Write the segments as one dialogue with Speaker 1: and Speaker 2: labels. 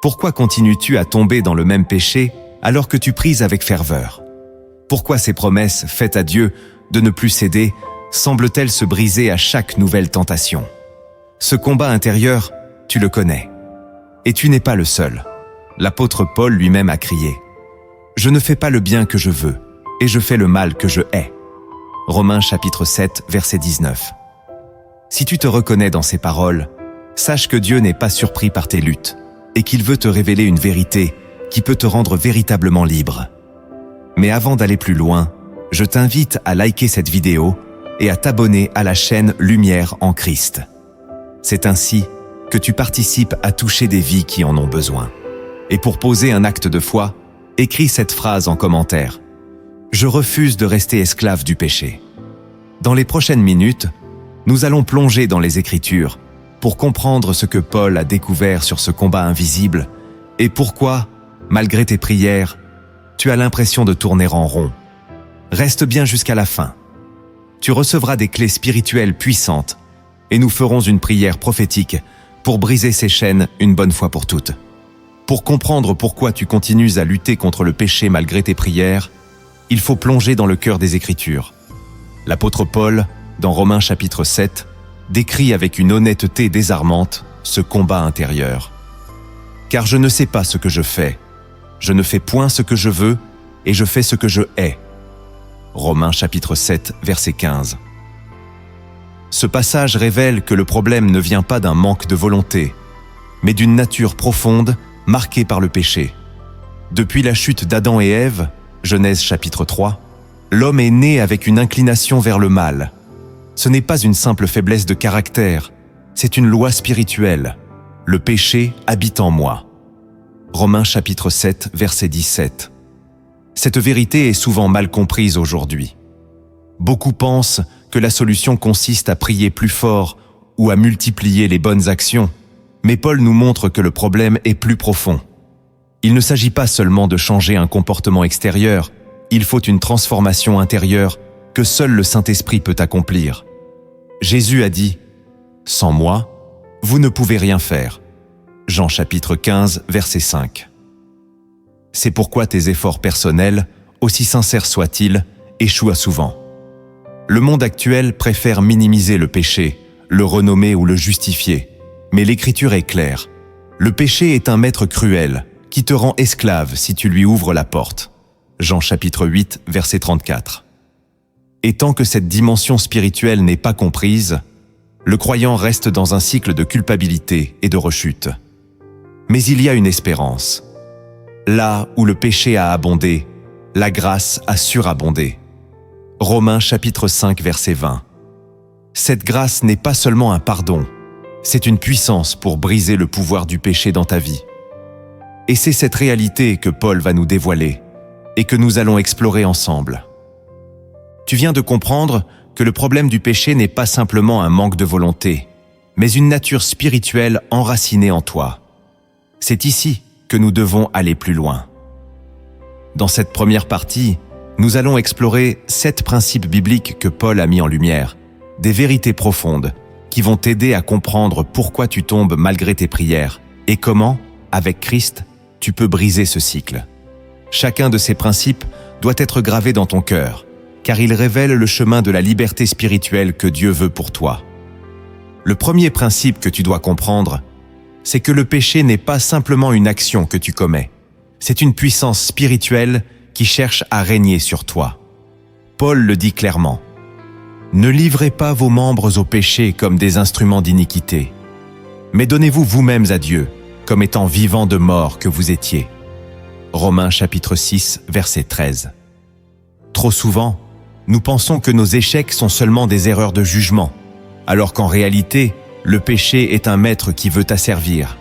Speaker 1: Pourquoi continues-tu à tomber dans le même péché alors que tu pries avec ferveur? Pourquoi ces promesses faites à Dieu de ne plus céder semblent-elles se briser à chaque nouvelle tentation? Ce combat intérieur, tu le connais. Et tu n'es pas le seul. L'apôtre Paul lui-même a crié « Je ne fais pas le bien que je veux, et je fais le mal que je hais ». Romains chapitre 7, verset 19. Si tu te reconnais dans ces paroles, sache que Dieu n'est pas surpris par tes luttes, et qu'il veut te révéler une vérité qui peut te rendre véritablement libre. Mais avant d'aller plus loin, je t'invite à liker cette vidéo et à t'abonner à la chaîne Lumière en Christ. C'est ainsi que tu participes à toucher des vies qui en ont besoin. Et pour poser un acte de foi, écris cette phrase en commentaire. Je refuse de rester esclave du péché. Dans les prochaines minutes, nous allons plonger dans les Écritures pour comprendre ce que Paul a découvert sur ce combat invisible et pourquoi, malgré tes prières, tu as l'impression de tourner en rond. Reste bien jusqu'à la fin. Tu recevras des clés spirituelles puissantes et nous ferons une prière prophétique pour briser ces chaînes une bonne fois pour toutes. Pour comprendre pourquoi tu continues à lutter contre le péché malgré tes prières, il faut plonger dans le cœur des Écritures. L'apôtre Paul, dans Romains chapitre 7, décrit avec une honnêteté désarmante ce combat intérieur. « Car je ne sais pas ce que je fais. Je ne fais point ce que je veux, et je fais ce que je hais. » Romains chapitre 7, verset 15. Ce passage révèle que le problème ne vient pas d'un manque de volonté, mais d'une nature profonde marquée par le péché. Depuis la chute d'Adam et Ève, Genèse chapitre 3, l'homme est né avec une inclination vers le mal. Ce n'est pas une simple faiblesse de caractère, c'est une loi spirituelle. Le péché habite en moi. Romains chapitre 7, verset 17. Cette vérité est souvent mal comprise aujourd'hui. Beaucoup pensent que la solution consiste à prier plus fort ou à multiplier les bonnes actions, mais Paul nous montre que le problème est plus profond. Il ne s'agit pas seulement de changer un comportement extérieur, il faut une transformation intérieure que seul le Saint-Esprit peut accomplir. Jésus a dit « Sans moi, vous ne pouvez rien faire ». Jean chapitre 15, verset 5. C'est pourquoi tes efforts personnels, aussi sincères soient-ils, échouent souvent. Le monde actuel préfère minimiser le péché, le renommer ou le justifier. Mais l'Écriture est claire. Le péché est un maître cruel qui te rend esclave si tu lui ouvres la porte. Jean chapitre 8, verset 34. Et tant que cette dimension spirituelle n'est pas comprise, le croyant reste dans un cycle de culpabilité et de rechute. Mais il y a une espérance. Là où le péché a abondé, la grâce a surabondé. Romains chapitre 5, verset 20. Cette grâce n'est pas seulement un pardon, c'est une puissance pour briser le pouvoir du péché dans ta vie. Et c'est cette réalité que Paul va nous dévoiler et que nous allons explorer ensemble. Tu viens de comprendre que le problème du péché n'est pas simplement un manque de volonté, mais une nature spirituelle enracinée en toi. C'est ici que nous devons aller plus loin. Dans cette première partie, nous allons explorer 7 principes bibliques que Paul a mis en lumière, des vérités profondes qui vont t'aider à comprendre pourquoi tu tombes malgré tes prières et comment, avec Christ, tu peux briser ce cycle. Chacun de ces principes doit être gravé dans ton cœur, car il révèle le chemin de la liberté spirituelle que Dieu veut pour toi. Le premier principe que tu dois comprendre, c'est que le péché n'est pas simplement une action que tu commets, c'est une puissance spirituelle qui cherche à régner sur toi. Paul le dit clairement. Ne livrez pas vos membres au péché comme des instruments d'iniquité, mais donnez-vous vous-mêmes à Dieu, comme étant vivants de mort que vous étiez. Romains chapitre 6, verset 13. Trop souvent, nous pensons que nos échecs sont seulement des erreurs de jugement, alors qu'en réalité, le péché est un maître qui veut t'asservir.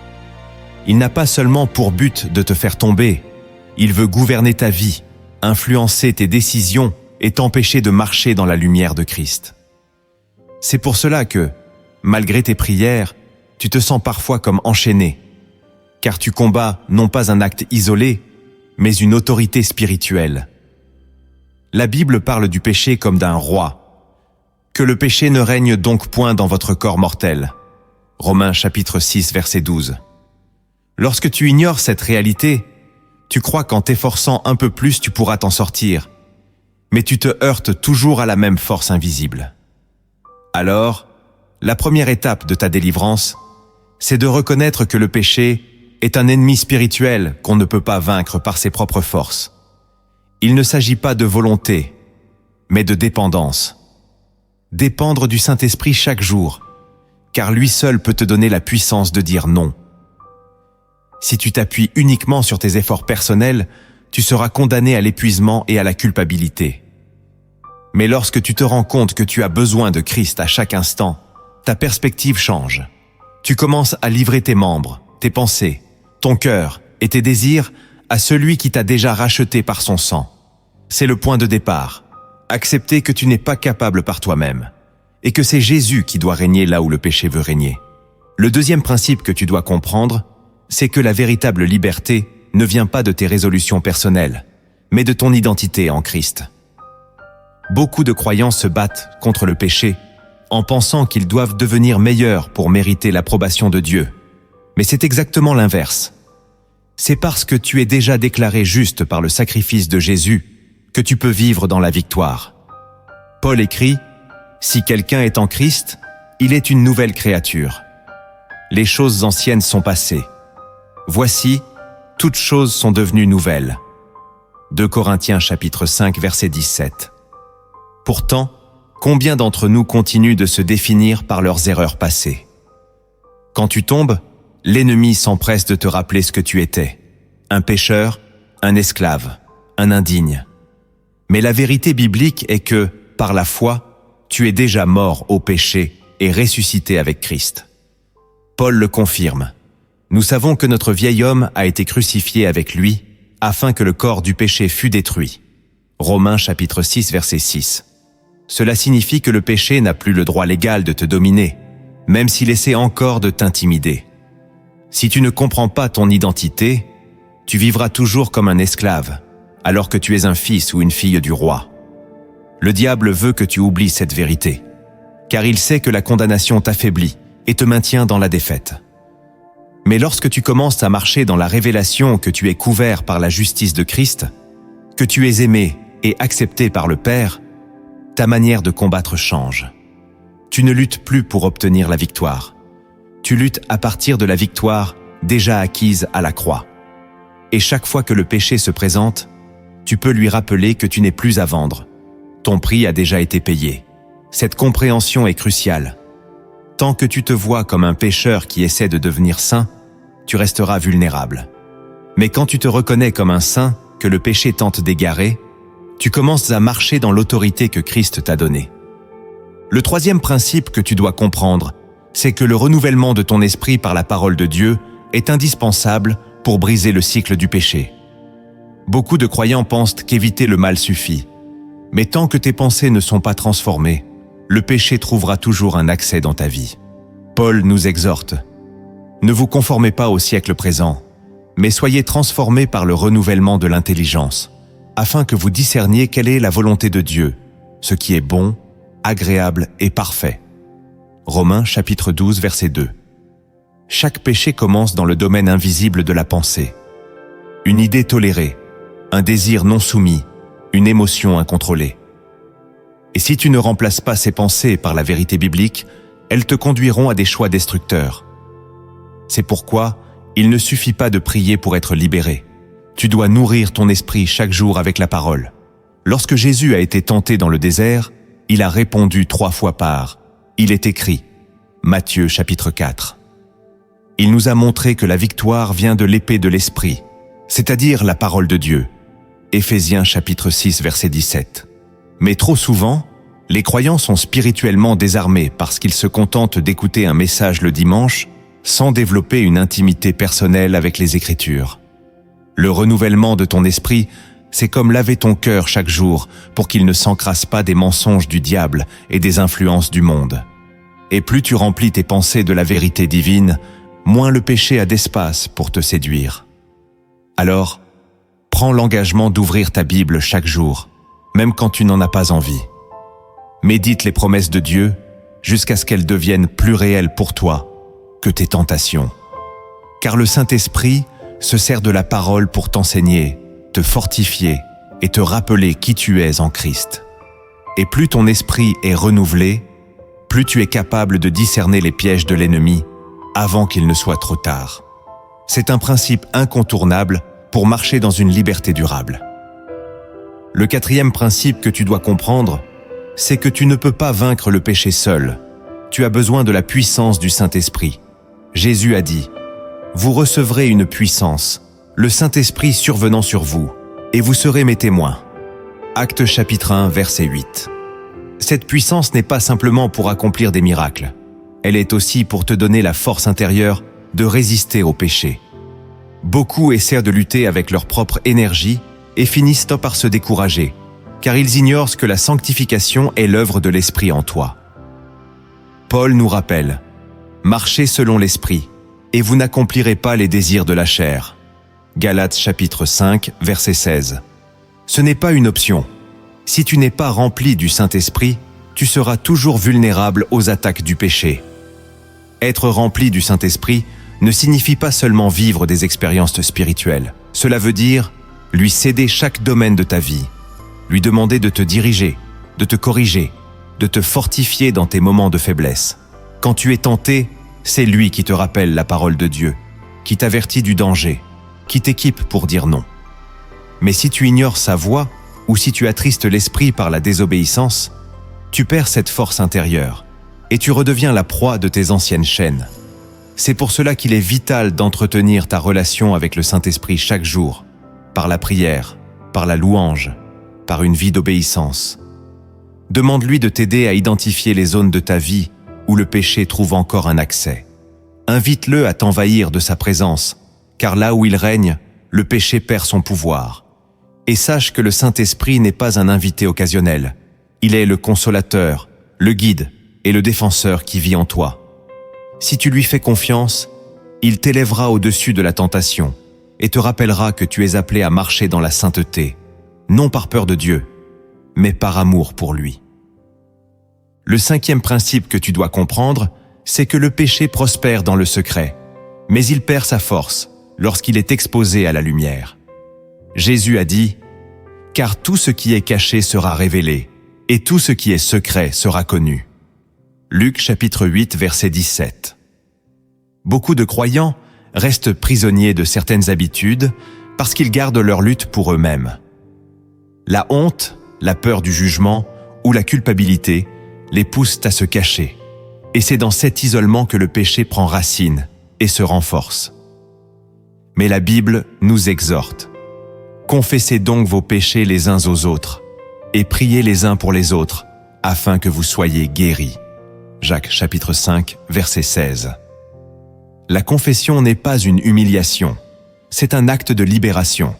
Speaker 1: Il n'a pas seulement pour but de te faire tomber, il veut gouverner ta vie, influencer tes décisions et t'empêcher de marcher dans la lumière de Christ. C'est pour cela que, malgré tes prières, tu te sens parfois comme enchaîné, car tu combats non pas un acte isolé, mais une autorité spirituelle. La Bible parle du péché comme d'un roi. Que le péché ne règne donc point dans votre corps mortel. Romains chapitre 6, verset 12. Lorsque tu ignores cette réalité, tu crois qu'en t'efforçant un peu plus tu pourras t'en sortir, mais tu te heurtes toujours à la même force invisible. Alors, la première étape de ta délivrance, c'est de reconnaître que le péché est un ennemi spirituel qu'on ne peut pas vaincre par ses propres forces. Il ne s'agit pas de volonté, mais de dépendance. Dépendre du Saint-Esprit chaque jour, car lui seul peut te donner la puissance de dire non. Si tu t'appuies uniquement sur tes efforts personnels, tu seras condamné à l'épuisement et à la culpabilité. Mais lorsque tu te rends compte que tu as besoin de Christ à chaque instant, ta perspective change. Tu commences à livrer tes membres, tes pensées, ton cœur et tes désirs à celui qui t'a déjà racheté par son sang. C'est le point de départ. Accepter que tu n'es pas capable par toi-même et que c'est Jésus qui doit régner là où le péché veut régner. Le deuxième principe que tu dois comprendre, c'est que la véritable liberté ne vient pas de tes résolutions personnelles, mais de ton identité en Christ. Beaucoup de croyants se battent contre le péché en pensant qu'ils doivent devenir meilleurs pour mériter l'approbation de Dieu. Mais c'est exactement l'inverse. C'est parce que tu es déjà déclaré juste par le sacrifice de Jésus que tu peux vivre dans la victoire. Paul écrit « Si quelqu'un est en Christ, il est une nouvelle créature. Les choses anciennes sont passées. Voici, toutes choses sont devenues nouvelles. » 2 Corinthiens chapitre 5 verset 17. Pourtant, combien d'entre nous continuent de se définir par leurs erreurs passées? Quand tu tombes, l'ennemi s'empresse de te rappeler ce que tu étais. Un pécheur, un esclave, un indigne. Mais la vérité biblique est que, par la foi, tu es déjà mort au péché et ressuscité avec Christ. Paul le confirme. Nous savons que notre vieil homme a été crucifié avec lui, afin que le corps du péché fût détruit. Romains chapitre 6 verset 6. Cela signifie que le péché n'a plus le droit légal de te dominer, même s'il essaie encore de t'intimider. Si tu ne comprends pas ton identité, tu vivras toujours comme un esclave, alors que tu es un fils ou une fille du roi. Le diable veut que tu oublies cette vérité, car il sait que la condamnation t'affaiblit et te maintient dans la défaite. Mais lorsque tu commences à marcher dans la révélation que tu es couvert par la justice de Christ, que tu es aimé et accepté par le Père, ta manière de combattre change. Tu ne luttes plus pour obtenir la victoire. Tu luttes à partir de la victoire déjà acquise à la croix. Et chaque fois que le péché se présente, tu peux lui rappeler que tu n'es plus à vendre. Ton prix a déjà été payé. Cette compréhension est cruciale. Tant que tu te vois comme un pécheur qui essaie de devenir saint, tu resteras vulnérable. Mais quand tu te reconnais comme un saint que le péché tente d'égarer, tu commences à marcher dans l'autorité que Christ t'a donnée. Le troisième principe que tu dois comprendre, c'est que le renouvellement de ton esprit par la parole de Dieu est indispensable pour briser le cycle du péché. Beaucoup de croyants pensent qu'éviter le mal suffit. Mais tant que tes pensées ne sont pas transformées, le péché trouvera toujours un accès dans ta vie. Paul nous exhorte. Ne vous conformez pas au siècle présent, mais soyez transformés par le renouvellement de l'intelligence, afin que vous discerniez quelle est la volonté de Dieu, ce qui est bon, agréable et parfait. Romains chapitre 12 verset 2. Chaque péché commence dans le domaine invisible de la pensée. Une idée tolérée, un désir non soumis, une émotion incontrôlée. Et si tu ne remplaces pas ces pensées par la vérité biblique, elles te conduiront à des choix destructeurs. C'est pourquoi il ne suffit pas de prier pour être libéré. Tu dois nourrir ton esprit chaque jour avec la parole. Lorsque Jésus a été tenté dans le désert, il a répondu 3 fois par « Il est écrit » Matthieu chapitre 4. Il nous a montré que la victoire vient de l'épée de l'esprit, c'est-à-dire la parole de Dieu. Éphésiens chapitre 6 verset 17. Mais trop souvent, les croyants sont spirituellement désarmés parce qu'ils se contentent d'écouter un message le dimanche sans développer une intimité personnelle avec les Écritures. Le renouvellement de ton esprit, c'est comme laver ton cœur chaque jour pour qu'il ne s'encrasse pas des mensonges du diable et des influences du monde. Et plus tu remplis tes pensées de la vérité divine, moins le péché a d'espace pour te séduire. Alors, prends l'engagement d'ouvrir ta Bible chaque jour, même quand tu n'en as pas envie. Médite les promesses de Dieu jusqu'à ce qu'elles deviennent plus réelles pour toi que tes tentations. Car le Saint-Esprit se sert de la parole pour t'enseigner, te fortifier et te rappeler qui tu es en Christ. Et plus ton esprit est renouvelé, plus tu es capable de discerner les pièges de l'ennemi avant qu'il ne soit trop tard. C'est un principe incontournable pour marcher dans une liberté durable. Le quatrième principe que tu dois comprendre, c'est que tu ne peux pas vaincre le péché seul. Tu as besoin de la puissance du Saint-Esprit. Jésus a dit « Vous recevrez une puissance, le Saint-Esprit survenant sur vous, et vous serez mes témoins. » Actes chapitre 1, verset 8. Cette puissance n'est pas simplement pour accomplir des miracles. Elle est aussi pour te donner la force intérieure de résister au péché. Beaucoup essaient de lutter avec leur propre énergie et finissent par se décourager, car ils ignorent que la sanctification est l'œuvre de l'Esprit en toi. Paul nous rappelle « Marchez selon l'Esprit, et vous n'accomplirez pas les désirs de la chair. » Galates chapitre 5, verset 16. Ce n'est pas une option. Si tu n'es pas rempli du Saint-Esprit, tu seras toujours vulnérable aux attaques du péché. Être rempli du Saint-Esprit ne signifie pas seulement vivre des expériences spirituelles. Cela veut dire lui céder chaque domaine de ta vie, lui demander de te diriger, de te corriger, de te fortifier dans tes moments de faiblesse. Quand tu es tenté, c'est lui qui te rappelle la parole de Dieu, qui t'avertit du danger, qui t'équipe pour dire non. Mais si tu ignores sa voix, ou si tu attristes l'esprit par la désobéissance, tu perds cette force intérieure, et tu redeviens la proie de tes anciennes chaînes. C'est pour cela qu'il est vital d'entretenir ta relation avec le Saint-Esprit chaque jour, par la prière, par la louange, par une vie d'obéissance. Demande-lui de t'aider à identifier les zones de ta vie où le péché trouve encore un accès. Invite-le à t'envahir de sa présence, car là où il règne, le péché perd son pouvoir. Et sache que le Saint-Esprit n'est pas un invité occasionnel. Il est le consolateur, le guide et le défenseur qui vit en toi. Si tu lui fais confiance, il t'élèvera au-dessus de la tentation et te rappellera que tu es appelé à marcher dans la sainteté, non par peur de Dieu, mais par amour pour lui. Le cinquième principe que tu dois comprendre, c'est que le péché prospère dans le secret, mais il perd sa force lorsqu'il est exposé à la lumière. Jésus a dit « Car tout ce qui est caché sera révélé, et tout ce qui est secret sera connu. » Luc chapitre 8, verset 17. Beaucoup de croyants restent prisonniers de certaines habitudes parce qu'ils gardent leur lutte pour eux-mêmes. La honte, la peur du jugement ou la culpabilité les poussent à se cacher. Et c'est dans cet isolement que le péché prend racine et se renforce. Mais la Bible nous exhorte. Confessez donc vos péchés les uns aux autres et priez les uns pour les autres afin que vous soyez guéris. Jacques chapitre 5, verset 16. La confession n'est pas une humiliation, c'est un acte de libération.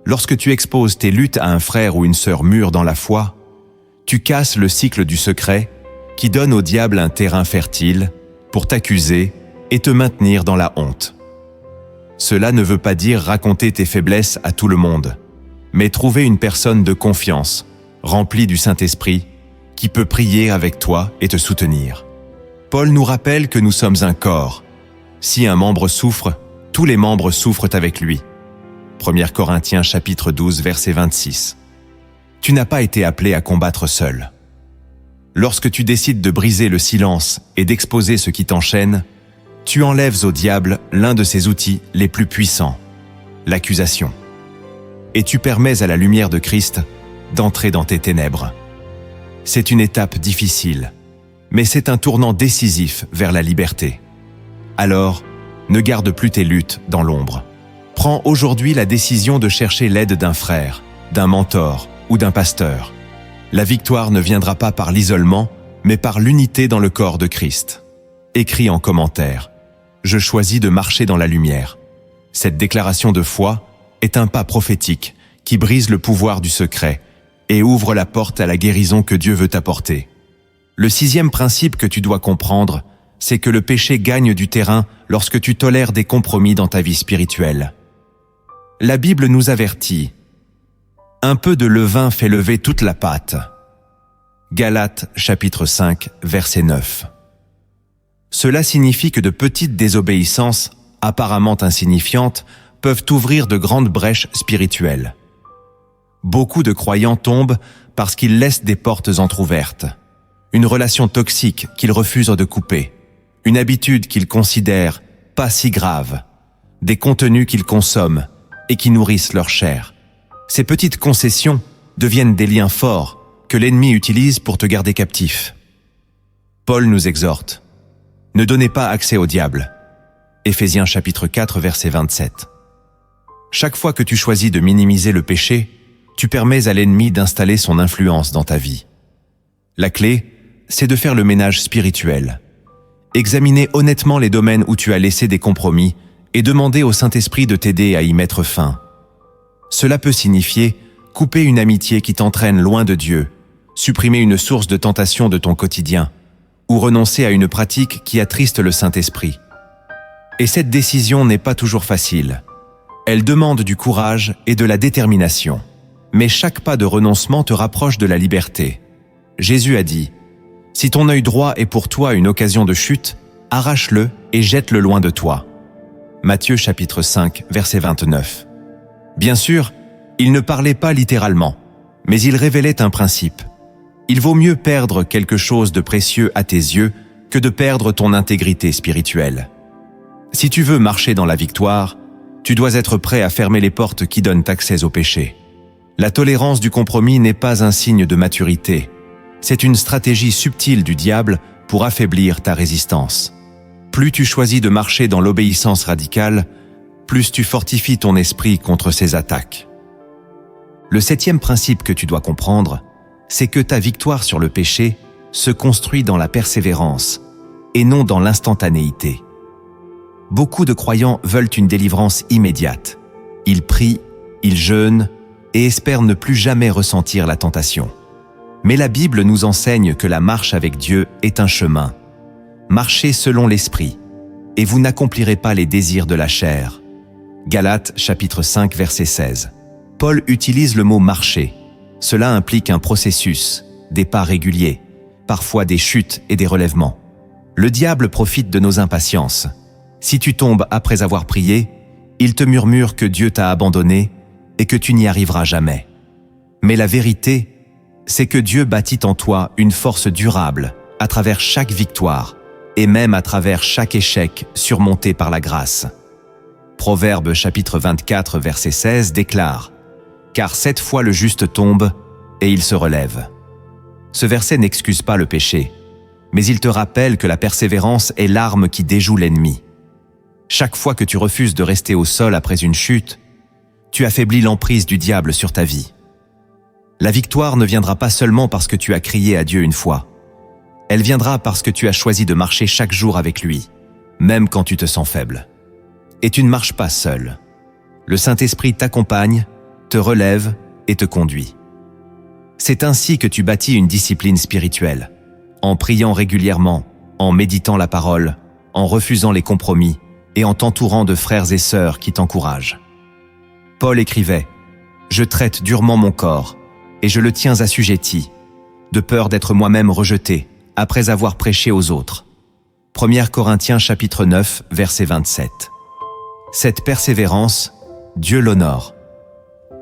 Speaker 1: Lorsque tu exposes tes luttes à un frère ou une sœur mûre dans la foi, tu casses le cycle du secret qui donne au diable un terrain fertile pour t'accuser et te maintenir dans la honte. Cela ne veut pas dire raconter tes faiblesses à tout le monde, mais trouver une personne de confiance, remplie du Saint-Esprit, qui peut prier avec toi et te soutenir. Paul nous rappelle que nous sommes un corps. Si un membre souffre, tous les membres souffrent avec lui. 1 Corinthiens chapitre 12, verset 26. Tu n'as pas été appelé à combattre seul. Lorsque tu décides de briser le silence et d'exposer ce qui t'enchaîne, tu enlèves au diable l'un de ses outils les plus puissants, l'accusation. Et tu permets à la lumière de Christ d'entrer dans tes ténèbres. C'est une étape difficile, mais c'est un tournant décisif vers la liberté. Alors, ne garde plus tes luttes dans l'ombre. Prends aujourd'hui la décision de chercher l'aide d'un frère, d'un mentor ou d'un pasteur. La victoire ne viendra pas par l'isolement, mais par l'unité dans le corps de Christ. Écris en commentaire « Je choisis de marcher dans la lumière ». Cette déclaration de foi est un pas prophétique qui brise le pouvoir du secret et ouvre la porte à la guérison que Dieu veut t'apporter. Le sixième principe que tu dois comprendre, c'est que le péché gagne du terrain lorsque tu tolères des compromis dans ta vie spirituelle. La Bible nous avertit « Un peu de levain fait lever toute la pâte » Galates chapitre 5, verset 9. Cela signifie que de petites désobéissances apparemment insignifiantes, peuvent ouvrir de grandes brèches spirituelles. Beaucoup de croyants tombent parce qu'ils laissent des portes entr'ouvertes. Une relation toxique qu'ils refusent de couper. Une habitude qu'ils considèrent pas si grave. Des contenus qu'ils consomment et qui nourrissent leur chair. Ces petites concessions deviennent des liens forts que l'ennemi utilise pour te garder captif. Paul nous exhorte. Ne donnez pas accès au diable. Éphésiens chapitre 4, verset 27. Chaque fois que tu choisis de minimiser le péché, tu permets à l'ennemi d'installer son influence dans ta vie. La clé, c'est de faire le ménage spirituel. Examiner honnêtement les domaines où tu as laissé des compromis et demander au Saint-Esprit de t'aider à y mettre fin. Cela peut signifier couper une amitié qui t'entraîne loin de Dieu, supprimer une source de tentation de ton quotidien, ou renoncer à une pratique qui attriste le Saint-Esprit. Et cette décision n'est pas toujours facile. Elle demande du courage et de la détermination. Mais chaque pas de renoncement te rapproche de la liberté. Jésus a dit « Si ton œil droit est pour toi une occasion de chute, arrache-le et jette-le loin de toi. » Matthieu chapitre 5, verset 29. Bien sûr, il ne parlait pas littéralement, mais il révélait un principe. Il vaut mieux perdre quelque chose de précieux à tes yeux que de perdre ton intégrité spirituelle. Si tu veux marcher dans la victoire, tu dois être prêt à fermer les portes qui donnent accès au péché. La tolérance du compromis n'est pas un signe de maturité. C'est une stratégie subtile du diable pour affaiblir ta résistance. Plus tu choisis de marcher dans l'obéissance radicale, plus tu fortifies ton esprit contre ses attaques. Le 7e principe que tu dois comprendre, c'est que ta victoire sur le péché se construit dans la persévérance et non dans l'instantanéité. Beaucoup de croyants veulent une délivrance immédiate. Ils prient, ils jeûnent et espèrent ne plus jamais ressentir la tentation. Mais la Bible nous enseigne que la marche avec Dieu est un chemin. Marchez selon l'Esprit, et vous n'accomplirez pas les désirs de la chair. Galates chapitre 5 verset 16. Paul utilise le mot « marcher ». Cela implique un processus, des pas réguliers, parfois des chutes et des relèvements. Le diable profite de nos impatiences. Si tu tombes après avoir prié, il te murmure que Dieu t'a abandonné et que tu n'y arriveras jamais. Mais la vérité, c'est que Dieu bâtit en toi une force durable à travers chaque victoire et même à travers chaque échec surmonté par la grâce. Proverbe chapitre 24 verset 16 déclare « Car 7 fois le juste tombe et il se relève ». Ce verset n'excuse pas le péché, mais il te rappelle que la persévérance est l'arme qui déjoue l'ennemi. Chaque fois que tu refuses de rester au sol après une chute, tu affaiblis l'emprise du diable sur ta vie. La victoire ne viendra pas seulement parce que tu as crié à Dieu une fois. Elle viendra parce que tu as choisi de marcher chaque jour avec lui, même quand tu te sens faible. Et tu ne marches pas seul. Le Saint-Esprit t'accompagne, te relève et te conduit. C'est ainsi que tu bâtis une discipline spirituelle, en priant régulièrement, en méditant la parole, en refusant les compromis et en t'entourant de frères et sœurs qui t'encouragent. Paul écrivait « Je traite durement mon corps, et je le tiens assujetti, de peur d'être moi-même rejeté, après avoir prêché aux autres. » 1 Corinthiens chapitre 9, verset 27. Cette persévérance, Dieu l'honore.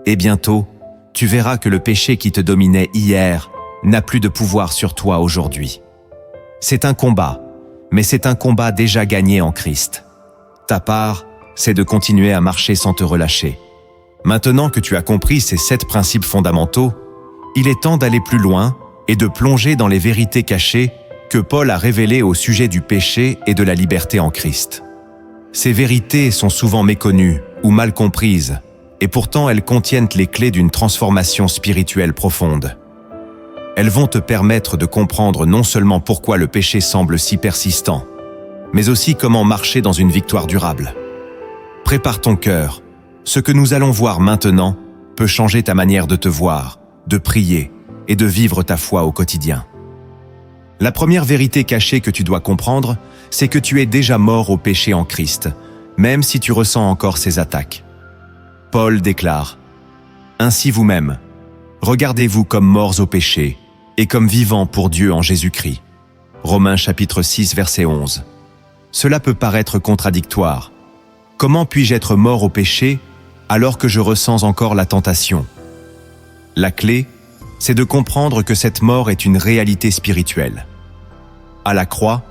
Speaker 1: Et bientôt, tu verras que le péché qui te dominait hier n'a plus de pouvoir sur toi aujourd'hui. C'est un combat, mais c'est un combat déjà gagné en Christ. Ta part, c'est de continuer à marcher sans te relâcher. Maintenant que tu as compris ces 7 principes fondamentaux, il est temps d'aller plus loin et de plonger dans les vérités cachées que Paul a révélées au sujet du péché et de la liberté en Christ. Ces vérités sont souvent méconnues ou mal comprises, et pourtant elles contiennent les clés d'une transformation spirituelle profonde. Elles vont te permettre de comprendre non seulement pourquoi le péché semble si persistant, mais aussi comment marcher dans une victoire durable. Prépare ton cœur. Ce que nous allons voir maintenant peut changer ta manière de te voir, de prier et de vivre ta foi au quotidien. La première vérité cachée que tu dois comprendre, c'est que tu es déjà mort au péché en Christ, même si tu ressens encore ses attaques. Paul déclare « Ainsi vous-même, regardez-vous comme morts au péché et comme vivants pour Dieu en Jésus-Christ. » Romains chapitre 6 verset 11. Cela peut paraître contradictoire, Comment puis-je être mort au péché alors que je ressens encore la tentation? La clé, c'est de comprendre que cette mort est une réalité spirituelle. À la croix,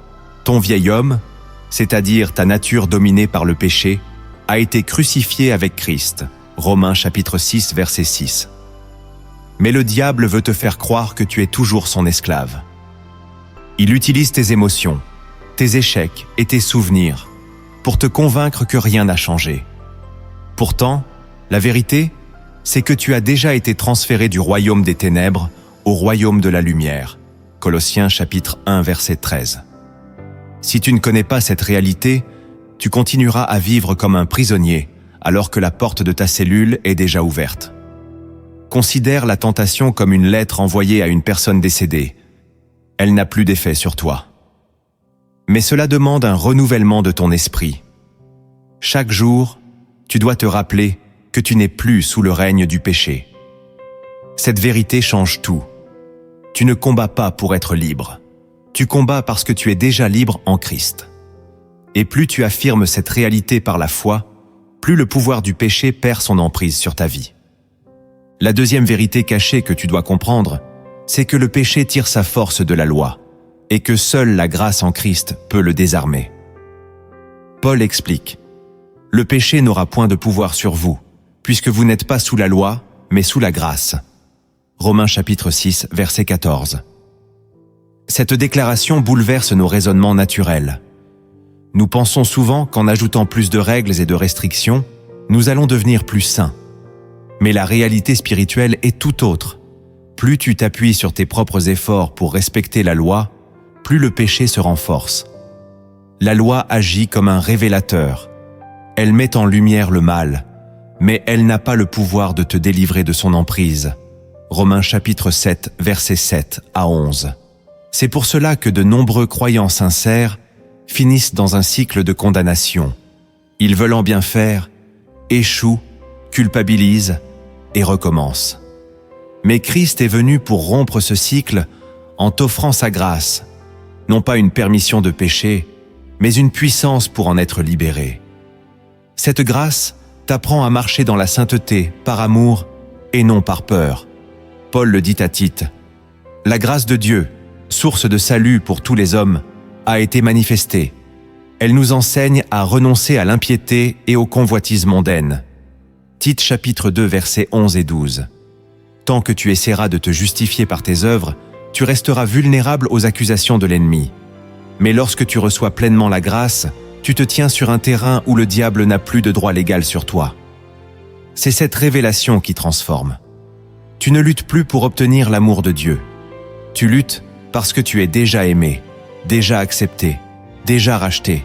Speaker 1: ton vieil homme, c'est-à-dire ta nature dominée par le péché, a été crucifié avec Christ. Romains chapitre 6, verset 6. Mais le diable veut te faire croire que tu es toujours son esclave. Il utilise tes émotions, tes échecs et tes souvenirs pour te convaincre que rien n'a changé. Pourtant, la vérité, c'est que tu as déjà été transféré du royaume des ténèbres au royaume de la lumière. Colossiens chapitre 1, verset 13. Si tu ne connais pas cette réalité, tu continueras à vivre comme un prisonnier alors que la porte de ta cellule est déjà ouverte. Considère la tentation comme une lettre envoyée à une personne décédée. Elle n'a plus d'effet sur toi. Mais cela demande un renouvellement de ton esprit. Chaque jour, tu dois te rappeler que tu n'es plus sous le règne du péché. Cette vérité change tout. Tu ne combats pas pour être libre. Tu combats parce que tu es déjà libre en Christ. Et plus tu affirmes cette réalité par la foi, plus le pouvoir du péché perd son emprise sur ta vie. La deuxième vérité cachée que tu dois comprendre, c'est que le péché tire sa force de la loi, et que seule la grâce en Christ peut le désarmer. Paul explique: « Le péché n'aura point de pouvoir sur vous, puisque vous n'êtes pas sous la loi, mais sous la grâce. » Romains chapitre 6, verset 14. Cette déclaration bouleverse nos raisonnements naturels. Nous pensons souvent qu'en ajoutant plus de règles et de restrictions, nous allons devenir plus saints. Mais la réalité spirituelle est tout autre. Plus tu t'appuies sur tes propres efforts pour respecter la loi, plus le péché se renforce. La loi agit comme un révélateur. Elle met en lumière le mal, mais elle n'a pas le pouvoir de te délivrer de son emprise. Romains chapitre 7, versets 7 à 11. C'est pour cela que de nombreux croyants sincères finissent dans un cycle de condamnation. Ils veulent en bien faire, échouent, culpabilisent et recommencent. Mais Christ est venu pour rompre ce cycle en t'offrant sa grâce, non pas une permission de pécher, mais une puissance pour en être libéré. Cette grâce t'apprend à marcher dans la sainteté par amour et non par peur. Paul le dit à Tite: « La grâce de Dieu, source de salut pour tous les hommes, a été manifestée. Elle nous enseigne à renoncer à l'impiété et aux convoitises mondaines. » Tite chapitre 2 versets 11 et 12. Tant que tu essaieras de te justifier par tes œuvres, tu resteras vulnérable aux accusations de l'ennemi. Mais lorsque tu reçois pleinement la grâce, tu te tiens sur un terrain où le diable n'a plus de droit légal sur toi. C'est cette révélation qui transforme. Tu ne luttes plus pour obtenir l'amour de Dieu. Tu luttes parce que tu es déjà aimé, déjà accepté, déjà racheté.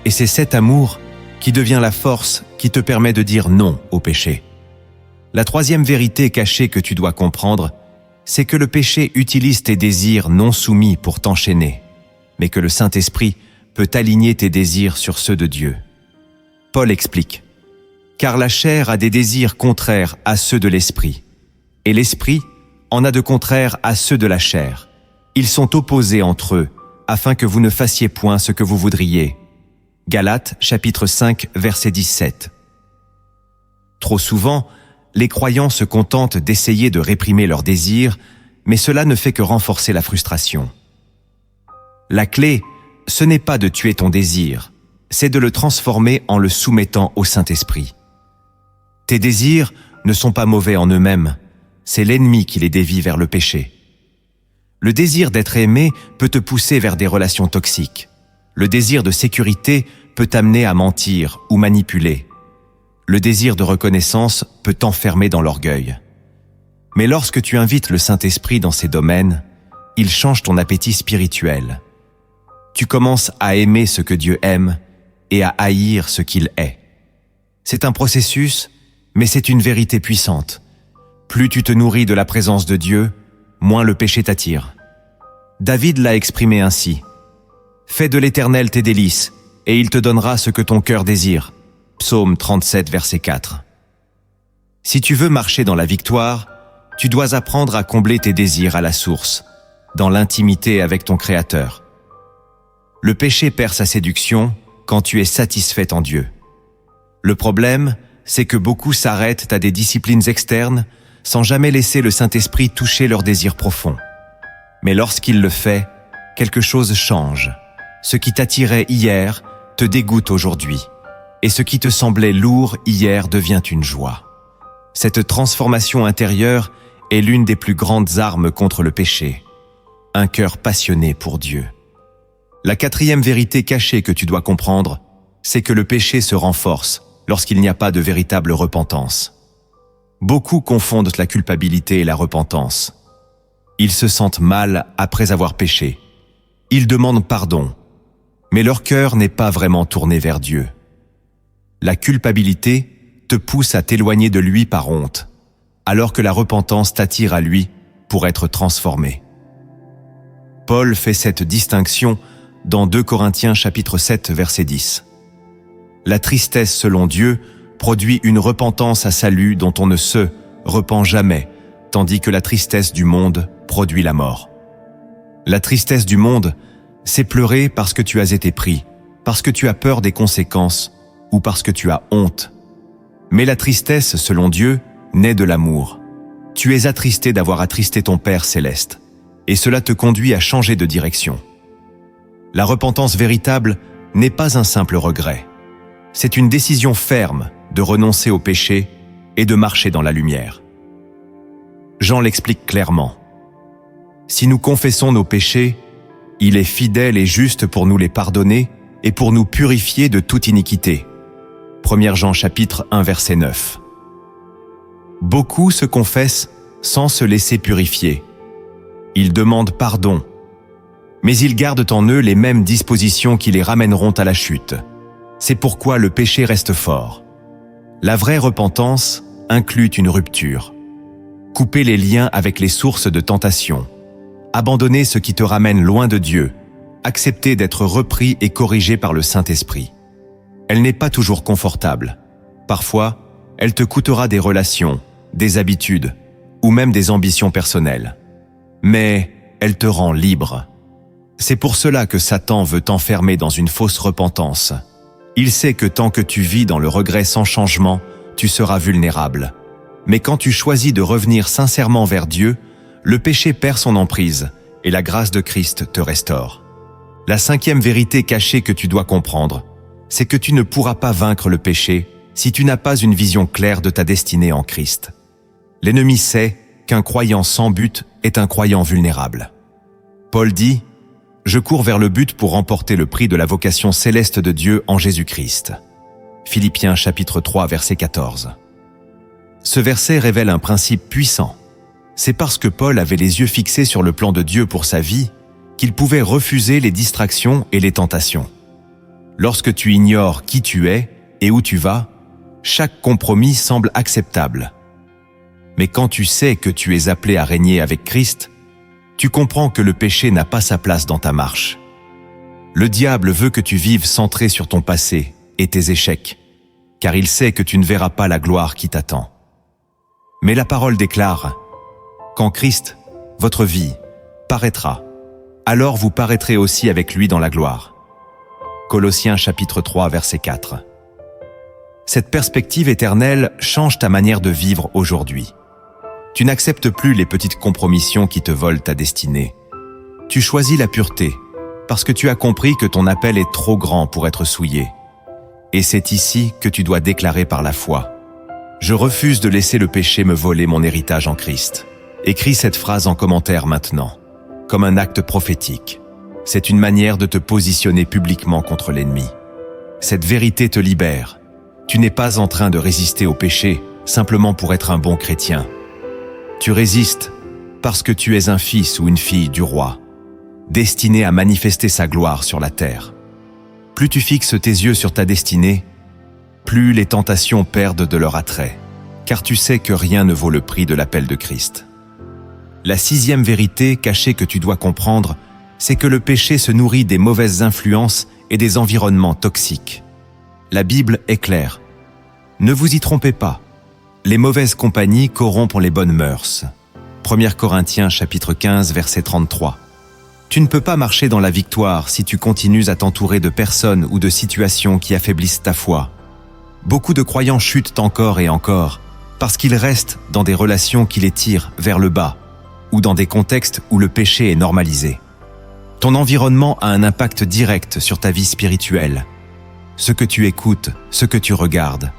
Speaker 1: Et c'est cet amour qui devient la force qui te permet de dire non au péché. La troisième vérité cachée que tu dois comprendre, c'est que le péché utilise tes désirs non soumis pour t'enchaîner, mais que le Saint-Esprit peut aligner tes désirs sur ceux de Dieu. Paul explique: « Car la chair a des désirs contraires à ceux de l'esprit, et l'esprit en a de contraires à ceux de la chair. Ils sont opposés entre eux, afin que vous ne fassiez point ce que vous voudriez. » Galates chapitre 5 verset 17. Trop souvent, les croyants se contentent d'essayer de réprimer leurs désirs, mais cela ne fait que renforcer la frustration. La clé, ce n'est pas de tuer ton désir, c'est de le transformer en le soumettant au Saint-Esprit. Tes désirs ne sont pas mauvais en eux-mêmes, c'est l'ennemi qui les dévie vers le péché. Le désir d'être aimé peut te pousser vers des relations toxiques. Le désir de sécurité peut t'amener à mentir ou manipuler. Le désir de reconnaissance peut t'enfermer dans l'orgueil. Mais lorsque tu invites le Saint-Esprit dans ces domaines, il change ton appétit spirituel. Tu commences à aimer ce que Dieu aime et à haïr ce qu'il est. C'est un processus, mais c'est une vérité puissante. Plus tu te nourris de la présence de Dieu, moins le péché t'attire. David l'a exprimé ainsi: « Fais de l'Éternel tes délices, et il te donnera ce que ton cœur désire. » Psaume 37, verset 4. Si tu veux marcher dans la victoire, tu dois apprendre à combler tes désirs à la source, dans l'intimité avec ton Créateur. Le péché perd sa séduction quand tu es satisfait en Dieu. Le problème, c'est que beaucoup s'arrêtent à des disciplines externes sans jamais laisser le Saint-Esprit toucher leurs désirs profonds. Mais lorsqu'il le fait, quelque chose change. Ce qui t'attirait hier te dégoûte aujourd'hui, et ce qui te semblait lourd hier devient une joie. Cette transformation intérieure est l'une des plus grandes armes contre le péché. Un cœur passionné pour Dieu. La quatrième vérité cachée que tu dois comprendre, c'est que le péché se renforce lorsqu'il n'y a pas de véritable repentance. Beaucoup confondent la culpabilité et la repentance. Ils se sentent mal après avoir péché. Ils demandent pardon, mais leur cœur n'est pas vraiment tourné vers Dieu. La culpabilité te pousse à t'éloigner de lui par honte, alors que la repentance t'attire à lui pour être transformé. Paul fait cette distinction dans 2 Corinthiens chapitre 7 verset 10. La tristesse selon Dieu produit une repentance à salut dont on ne se repent jamais, tandis que la tristesse du monde produit la mort. La tristesse du monde, c'est pleurer parce que tu as été pris, parce que tu as peur des conséquences ou parce que tu as honte. Mais la tristesse, selon Dieu, naît de l'amour. Tu es attristé d'avoir attristé ton Père céleste, et cela te conduit à changer de direction. La repentance véritable n'est pas un simple regret. C'est une décision ferme de renoncer au péché et de marcher dans la lumière. Jean l'explique clairement. Si nous confessons nos péchés, il est fidèle et juste pour nous les pardonner et pour nous purifier de toute iniquité. 1 Jean chapitre 1 verset 9. Beaucoup se confessent sans se laisser purifier. Ils demandent pardon, mais ils gardent en eux les mêmes dispositions qui les ramèneront à la chute. C'est pourquoi le péché reste fort. La vraie repentance inclut une rupture. Couper les liens avec les sources de tentation. Abandonner ce qui te ramène loin de Dieu. Accepter d'être repris et corrigé par le Saint-Esprit. Elle n'est pas toujours confortable. Parfois, elle te coûtera des relations, des habitudes, ou même des ambitions personnelles. Mais elle te rend libre. C'est pour cela que Satan veut t'enfermer dans une fausse repentance. Il sait que tant que tu vis dans le regret sans changement, tu seras vulnérable. Mais quand tu choisis de revenir sincèrement vers Dieu, le péché perd son emprise et la grâce de Christ te restaure. La cinquième vérité cachée que tu dois comprendre, c'est que tu ne pourras pas vaincre le péché si tu n'as pas une vision claire de ta destinée en Christ. L'ennemi sait qu'un croyant sans but est un croyant vulnérable. Paul dit « Je cours vers le but pour remporter le prix de la vocation céleste de Dieu en Jésus-Christ. » Philippiens chapitre 3 verset 14. Ce verset révèle un principe puissant. C'est parce que Paul avait les yeux fixés sur le plan de Dieu pour sa vie qu'il pouvait refuser les distractions et les tentations. Lorsque tu ignores qui tu es et où tu vas, chaque compromis semble acceptable. Mais quand tu sais que tu es appelé à régner avec Christ, tu comprends que le péché n'a pas sa place dans ta marche. Le diable veut que tu vives centré sur ton passé et tes échecs, car il sait que tu ne verras pas la gloire qui t'attend. Mais la parole déclare « Quand Christ, votre vie, paraîtra, alors vous paraîtrez aussi avec lui dans la gloire. » Colossiens chapitre 3 verset 4. Cette perspective éternelle change ta manière de vivre aujourd'hui. Tu n'acceptes plus les petites compromissions qui te volent ta destinée. Tu choisis la pureté, parce que tu as compris que ton appel est trop grand pour être souillé. Et c'est ici que tu dois déclarer par la foi. Je refuse de laisser le péché me voler mon héritage en Christ. Écris cette phrase en commentaire maintenant, comme un acte prophétique. C'est une manière de te positionner publiquement contre l'ennemi. Cette vérité te libère. Tu n'es pas en train de résister au péché simplement pour être un bon chrétien. Tu résistes parce que tu es un fils ou une fille du roi, destiné à manifester sa gloire sur la terre. Plus tu fixes tes yeux sur ta destinée, plus les tentations perdent de leur attrait, car tu sais que rien ne vaut le prix de l'appel de Christ. La sixième vérité cachée que tu dois comprendre, c'est que le péché se nourrit des mauvaises influences et des environnements toxiques. La Bible est claire. Ne vous y trompez pas. Les mauvaises compagnies corrompent les bonnes mœurs. 1 Corinthiens chapitre 15 verset 33. Tu ne peux pas marcher dans la victoire si tu continues à t'entourer de personnes ou de situations qui affaiblissent ta foi. Beaucoup de croyants chutent encore et encore parce qu'ils restent dans des relations qui les tirent vers le bas ou dans des contextes où le péché est normalisé. Ton environnement a un impact direct sur ta vie spirituelle. Ce que tu écoutes, ce que tu regardes,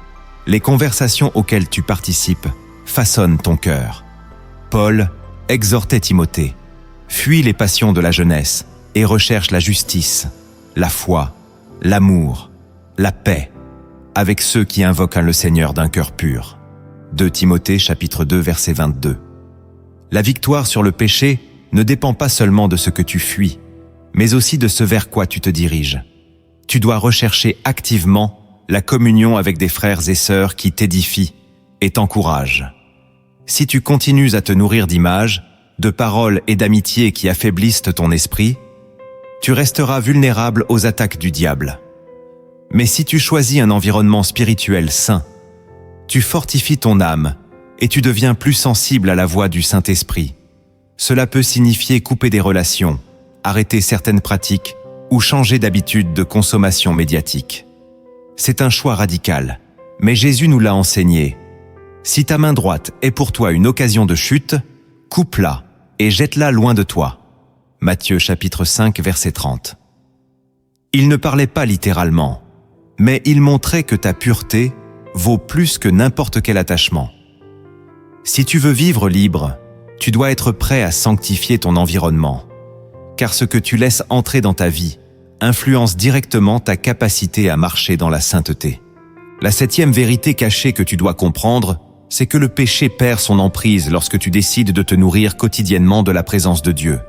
Speaker 1: les conversations auxquelles tu participes façonnent ton cœur. Paul exhortait Timothée: fuis les passions de la jeunesse et recherche la justice, la foi, l'amour, la paix, avec ceux qui invoquent le Seigneur d'un cœur pur. 2 Timothée chapitre 2 verset 22. La victoire sur le péché ne dépend pas seulement de ce que tu fuis, mais aussi de ce vers quoi tu te diriges. Tu dois rechercher activement la communion avec des frères et sœurs qui t'édifient et t'encouragent. Si tu continues à te nourrir d'images, de paroles et d'amitiés qui affaiblissent ton esprit, tu resteras vulnérable aux attaques du diable. Mais si tu choisis un environnement spirituel sain, tu fortifies ton âme et tu deviens plus sensible à la voix du Saint-Esprit. Cela peut signifier couper des relations, arrêter certaines pratiques ou changer d'habitude de consommation médiatique. C'est un choix radical, mais Jésus nous l'a enseigné. Si ta main droite est pour toi une occasion de chute, coupe-la et jette-la loin de toi. Matthieu chapitre 5 verset 30. Il ne parlait pas littéralement, mais il montrait que ta pureté vaut plus que n'importe quel attachement. Si tu veux vivre libre, tu dois être prêt à sanctifier ton environnement, car ce que tu laisses entrer dans ta vie influence directement ta capacité à marcher dans la sainteté. La 7e vérité cachée que tu dois comprendre, c'est que le péché perd son emprise lorsque tu décides de te nourrir quotidiennement de la présence de Dieu.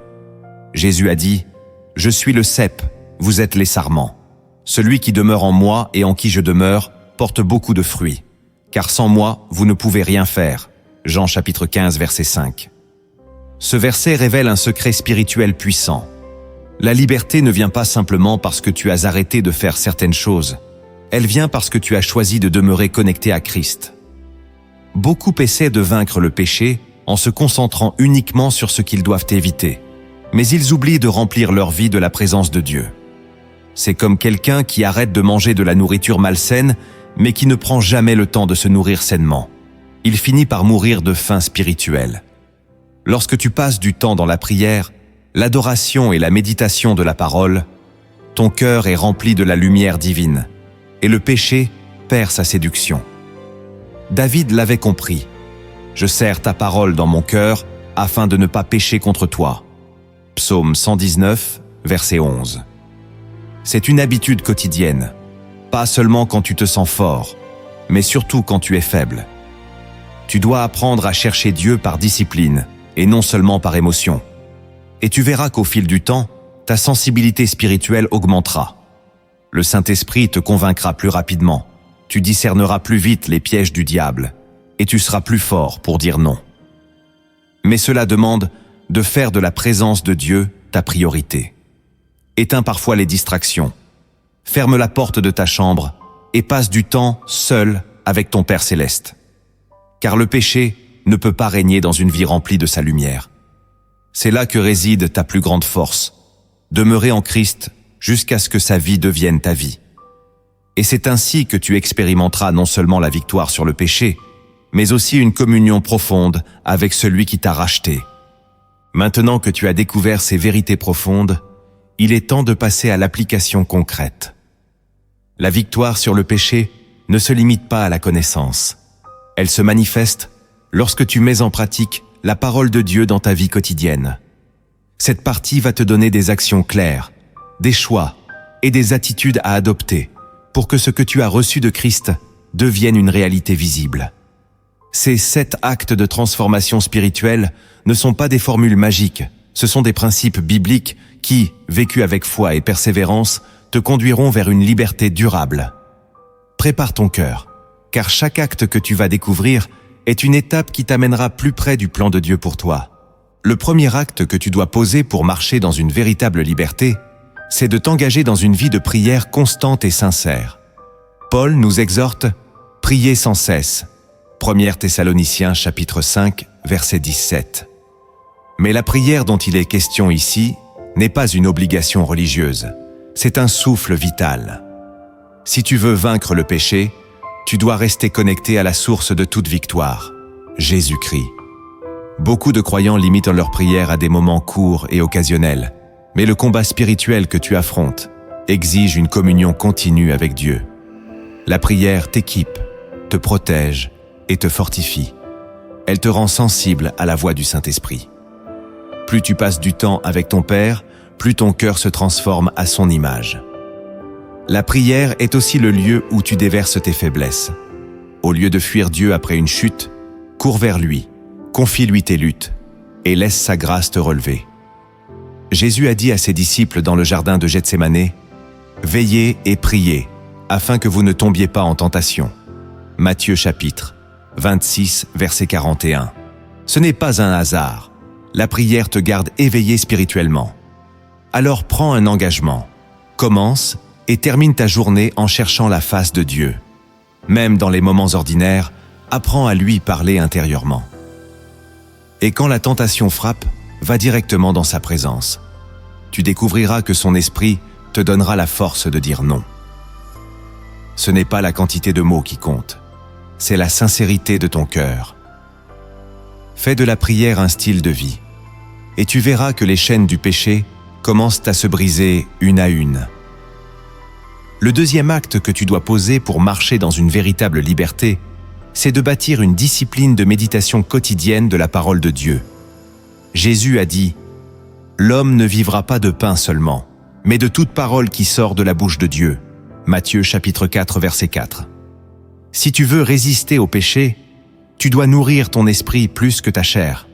Speaker 1: Jésus a dit: « Je suis le cep, vous êtes les sarments. Celui qui demeure en moi et en qui je demeure porte beaucoup de fruits, car sans moi, vous ne pouvez rien faire. » Jean chapitre 15 verset 5. Ce verset révèle un secret spirituel puissant. La liberté ne vient pas simplement parce que tu as arrêté de faire certaines choses. Elle vient parce que tu as choisi de demeurer connecté à Christ. Beaucoup essaient de vaincre le péché en se concentrant uniquement sur ce qu'ils doivent éviter, mais ils oublient de remplir leur vie de la présence de Dieu. C'est comme quelqu'un qui arrête de manger de la nourriture malsaine, mais qui ne prend jamais le temps de se nourrir sainement. Il finit par mourir de faim spirituelle. Lorsque tu passes du temps dans la prière, l'adoration et la méditation de la parole, ton cœur est rempli de la lumière divine, et le péché perd sa séduction. David l'avait compris. « Je serre ta parole dans mon cœur afin de ne pas pécher contre toi. » Psaume 119, verset 11. C'est une habitude quotidienne, pas seulement quand tu te sens fort, mais surtout quand tu es faible. Tu dois apprendre à chercher Dieu par discipline et non seulement par émotion. Et tu verras qu'au fil du temps, ta sensibilité spirituelle augmentera. Le Saint-Esprit te convaincra plus rapidement, tu discerneras plus vite les pièges du diable et tu seras plus fort pour dire non. Mais cela demande de faire de la présence de Dieu ta priorité. Éteins parfois les distractions, ferme la porte de ta chambre et passe du temps seul avec ton Père céleste. Car le péché ne peut pas régner dans une vie remplie de sa lumière. C'est là que réside ta plus grande force, demeurer en Christ jusqu'à ce que sa vie devienne ta vie. Et c'est ainsi que tu expérimenteras non seulement la victoire sur le péché, mais aussi une communion profonde avec celui qui t'a racheté. Maintenant que tu as découvert ces vérités profondes, il est temps de passer à l'application concrète. La victoire sur le péché ne se limite pas à la connaissance. Elle se manifeste lorsque tu mets en pratique la parole de Dieu dans ta vie quotidienne. Cette partie va te donner des actions claires, des choix et des attitudes à adopter pour que ce que tu as reçu de Christ devienne une réalité visible. Ces 7 actes de transformation spirituelle ne sont pas des formules magiques, ce sont des principes bibliques qui, vécus avec foi et persévérance, te conduiront vers une liberté durable. Prépare ton cœur, car chaque acte que tu vas découvrir est une étape qui t'amènera plus près du plan de Dieu pour toi. Le premier acte que tu dois poser pour marcher dans une véritable liberté, c'est de t'engager dans une vie de prière constante et sincère. Paul nous exhorte « Priez sans cesse » 1 Thessaloniciens chapitre 5, verset 17. Mais la prière dont il est question ici n'est pas une obligation religieuse, c'est un souffle vital. Si tu veux vaincre le péché, Tu dois rester connecté à la source de toute victoire, Jésus-Christ. Beaucoup de croyants limitent leur prière à des moments courts et occasionnels, mais le combat spirituel que tu affrontes exige une communion continue avec Dieu. La prière t'équipe, te protège et te fortifie. Elle te rend sensible à la voix du Saint-Esprit. Plus tu passes du temps avec ton Père, plus ton cœur se transforme à son image. La prière est aussi le lieu où tu déverses tes faiblesses. Au lieu de fuir Dieu après une chute, cours vers lui, confie-lui tes luttes et laisse sa grâce te relever. Jésus a dit à ses disciples dans le jardin de Gethsémane, « Veillez et priez, afin que vous ne tombiez pas en tentation. » Matthieu chapitre 26, verset 41. Ce n'est pas un hasard. La prière te garde éveillé spirituellement. Alors prends un engagement. Commence et termine ta journée en cherchant la face de Dieu. Même dans les moments ordinaires, apprends à lui parler intérieurement. Et quand la tentation frappe, va directement dans sa présence. Tu découvriras que son esprit te donnera la force de dire non. Ce n'est pas la quantité de mots qui compte, c'est la sincérité de ton cœur. Fais de la prière un style de vie, et tu verras que les chaînes du péché commencent à se briser une à une. Le deuxième acte que tu dois poser pour marcher dans une véritable liberté, c'est de bâtir une discipline de méditation quotidienne de la parole de Dieu. Jésus a dit « L'homme ne vivra pas de pain seulement, mais de toute parole qui sort de la bouche de Dieu. » Matthieu chapitre 4, verset 4. Si tu veux résister au péché, tu dois nourrir ton esprit plus que ta chair.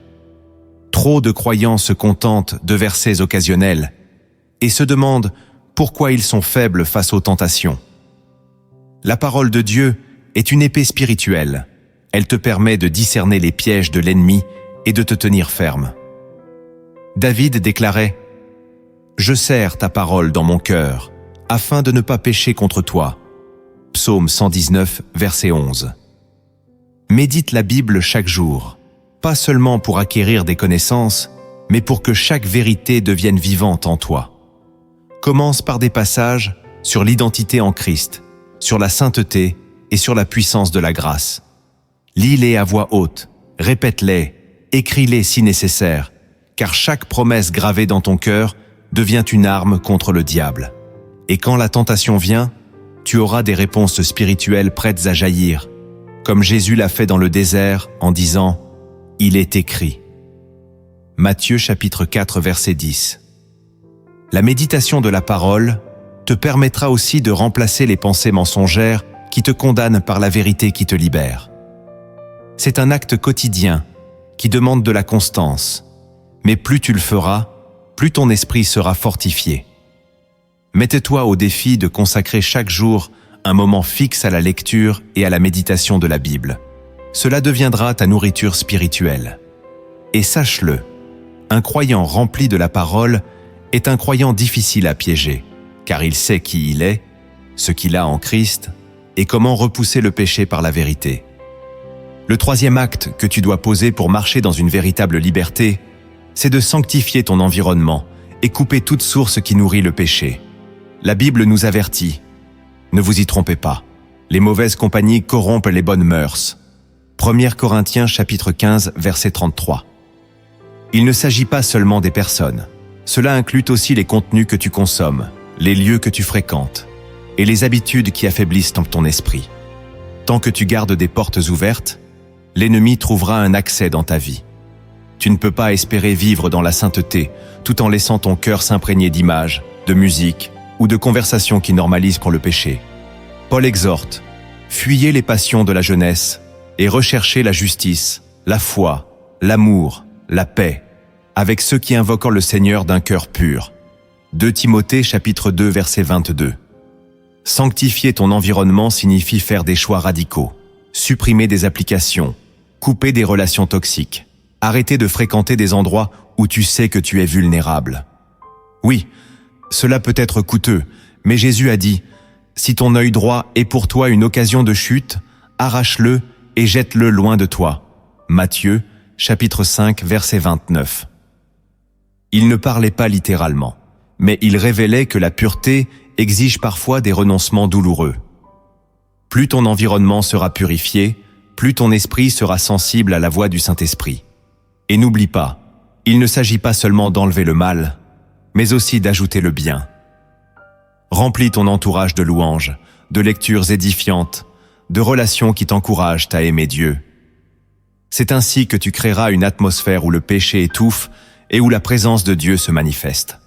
Speaker 1: Trop de croyants se contentent de versets occasionnels et se demandent pourquoi ils sont faibles face aux tentations. La parole de Dieu est une épée spirituelle. Elle te permet de discerner les pièges de l'ennemi et de te tenir ferme. David déclarait « Je serre ta parole dans mon cœur, afin de ne pas pécher contre toi. » Psaume 119, verset 11. Médite la Bible chaque jour, pas seulement pour acquérir des connaissances, mais pour que chaque vérité devienne vivante en toi. Commence par des passages sur l'identité en Christ, sur la sainteté et sur la puissance de la grâce. Lis-les à voix haute, répète-les, écris-les si nécessaire, car chaque promesse gravée dans ton cœur devient une arme contre le diable. Et quand la tentation vient, tu auras des réponses spirituelles prêtes à jaillir, comme Jésus l'a fait dans le désert en disant « Il est écrit ». Matthieu chapitre 4, verset 10. La méditation de la parole te permettra aussi de remplacer les pensées mensongères qui te condamnent par la vérité qui te libère. C'est un acte quotidien qui demande de la constance, mais plus tu le feras, plus ton esprit sera fortifié. Mets-toi au défi de consacrer chaque jour un moment fixe à la lecture et à la méditation de la Bible. Cela deviendra ta nourriture spirituelle. Et sache-le, un croyant rempli de la parole est un croyant difficile à piéger, car il sait qui il est, ce qu'il a en Christ, et comment repousser le péché par la vérité. Le troisième acte que tu dois poser pour marcher dans une véritable liberté, c'est de sanctifier ton environnement et couper toute source qui nourrit le péché. La Bible nous avertit. Ne vous y trompez pas. Les mauvaises compagnies corrompent les bonnes mœurs. 1 Corinthiens chapitre 15, verset 33. Il ne s'agit pas seulement des personnes. Cela inclut aussi les contenus que tu consommes, les lieux que tu fréquentes et les habitudes qui affaiblissent ton esprit. Tant que tu gardes des portes ouvertes, l'ennemi trouvera un accès dans ta vie. Tu ne peux pas espérer vivre dans la sainteté tout en laissant ton cœur s'imprégner d'images, de musique ou de conversations qui normalisent le péché. Paul exhorte, fuyez les passions de la jeunesse et recherchez la justice, la foi, l'amour, la paix, avec ceux qui invoquent le Seigneur d'un cœur pur. 2 Timothée chapitre 2 verset 22. Sanctifier ton environnement signifie faire des choix radicaux, supprimer des applications, couper des relations toxiques, arrêter de fréquenter des endroits où tu sais que tu es vulnérable. Oui, cela peut être coûteux, mais Jésus a dit « Si ton œil droit est pour toi une occasion de chute, arrache-le et jette-le loin de toi. » Matthieu, chapitre 5, verset 29. Il ne parlait pas littéralement, mais il révélait que la pureté exige parfois des renoncements douloureux. Plus ton environnement sera purifié, plus ton esprit sera sensible à la voix du Saint-Esprit. Et n'oublie pas, il ne s'agit pas seulement d'enlever le mal, mais aussi d'ajouter le bien. Remplis ton entourage de louanges, de lectures édifiantes, de relations qui t'encouragent à aimer Dieu. C'est ainsi que tu créeras une atmosphère où le péché étouffe et où la présence de Dieu se manifeste.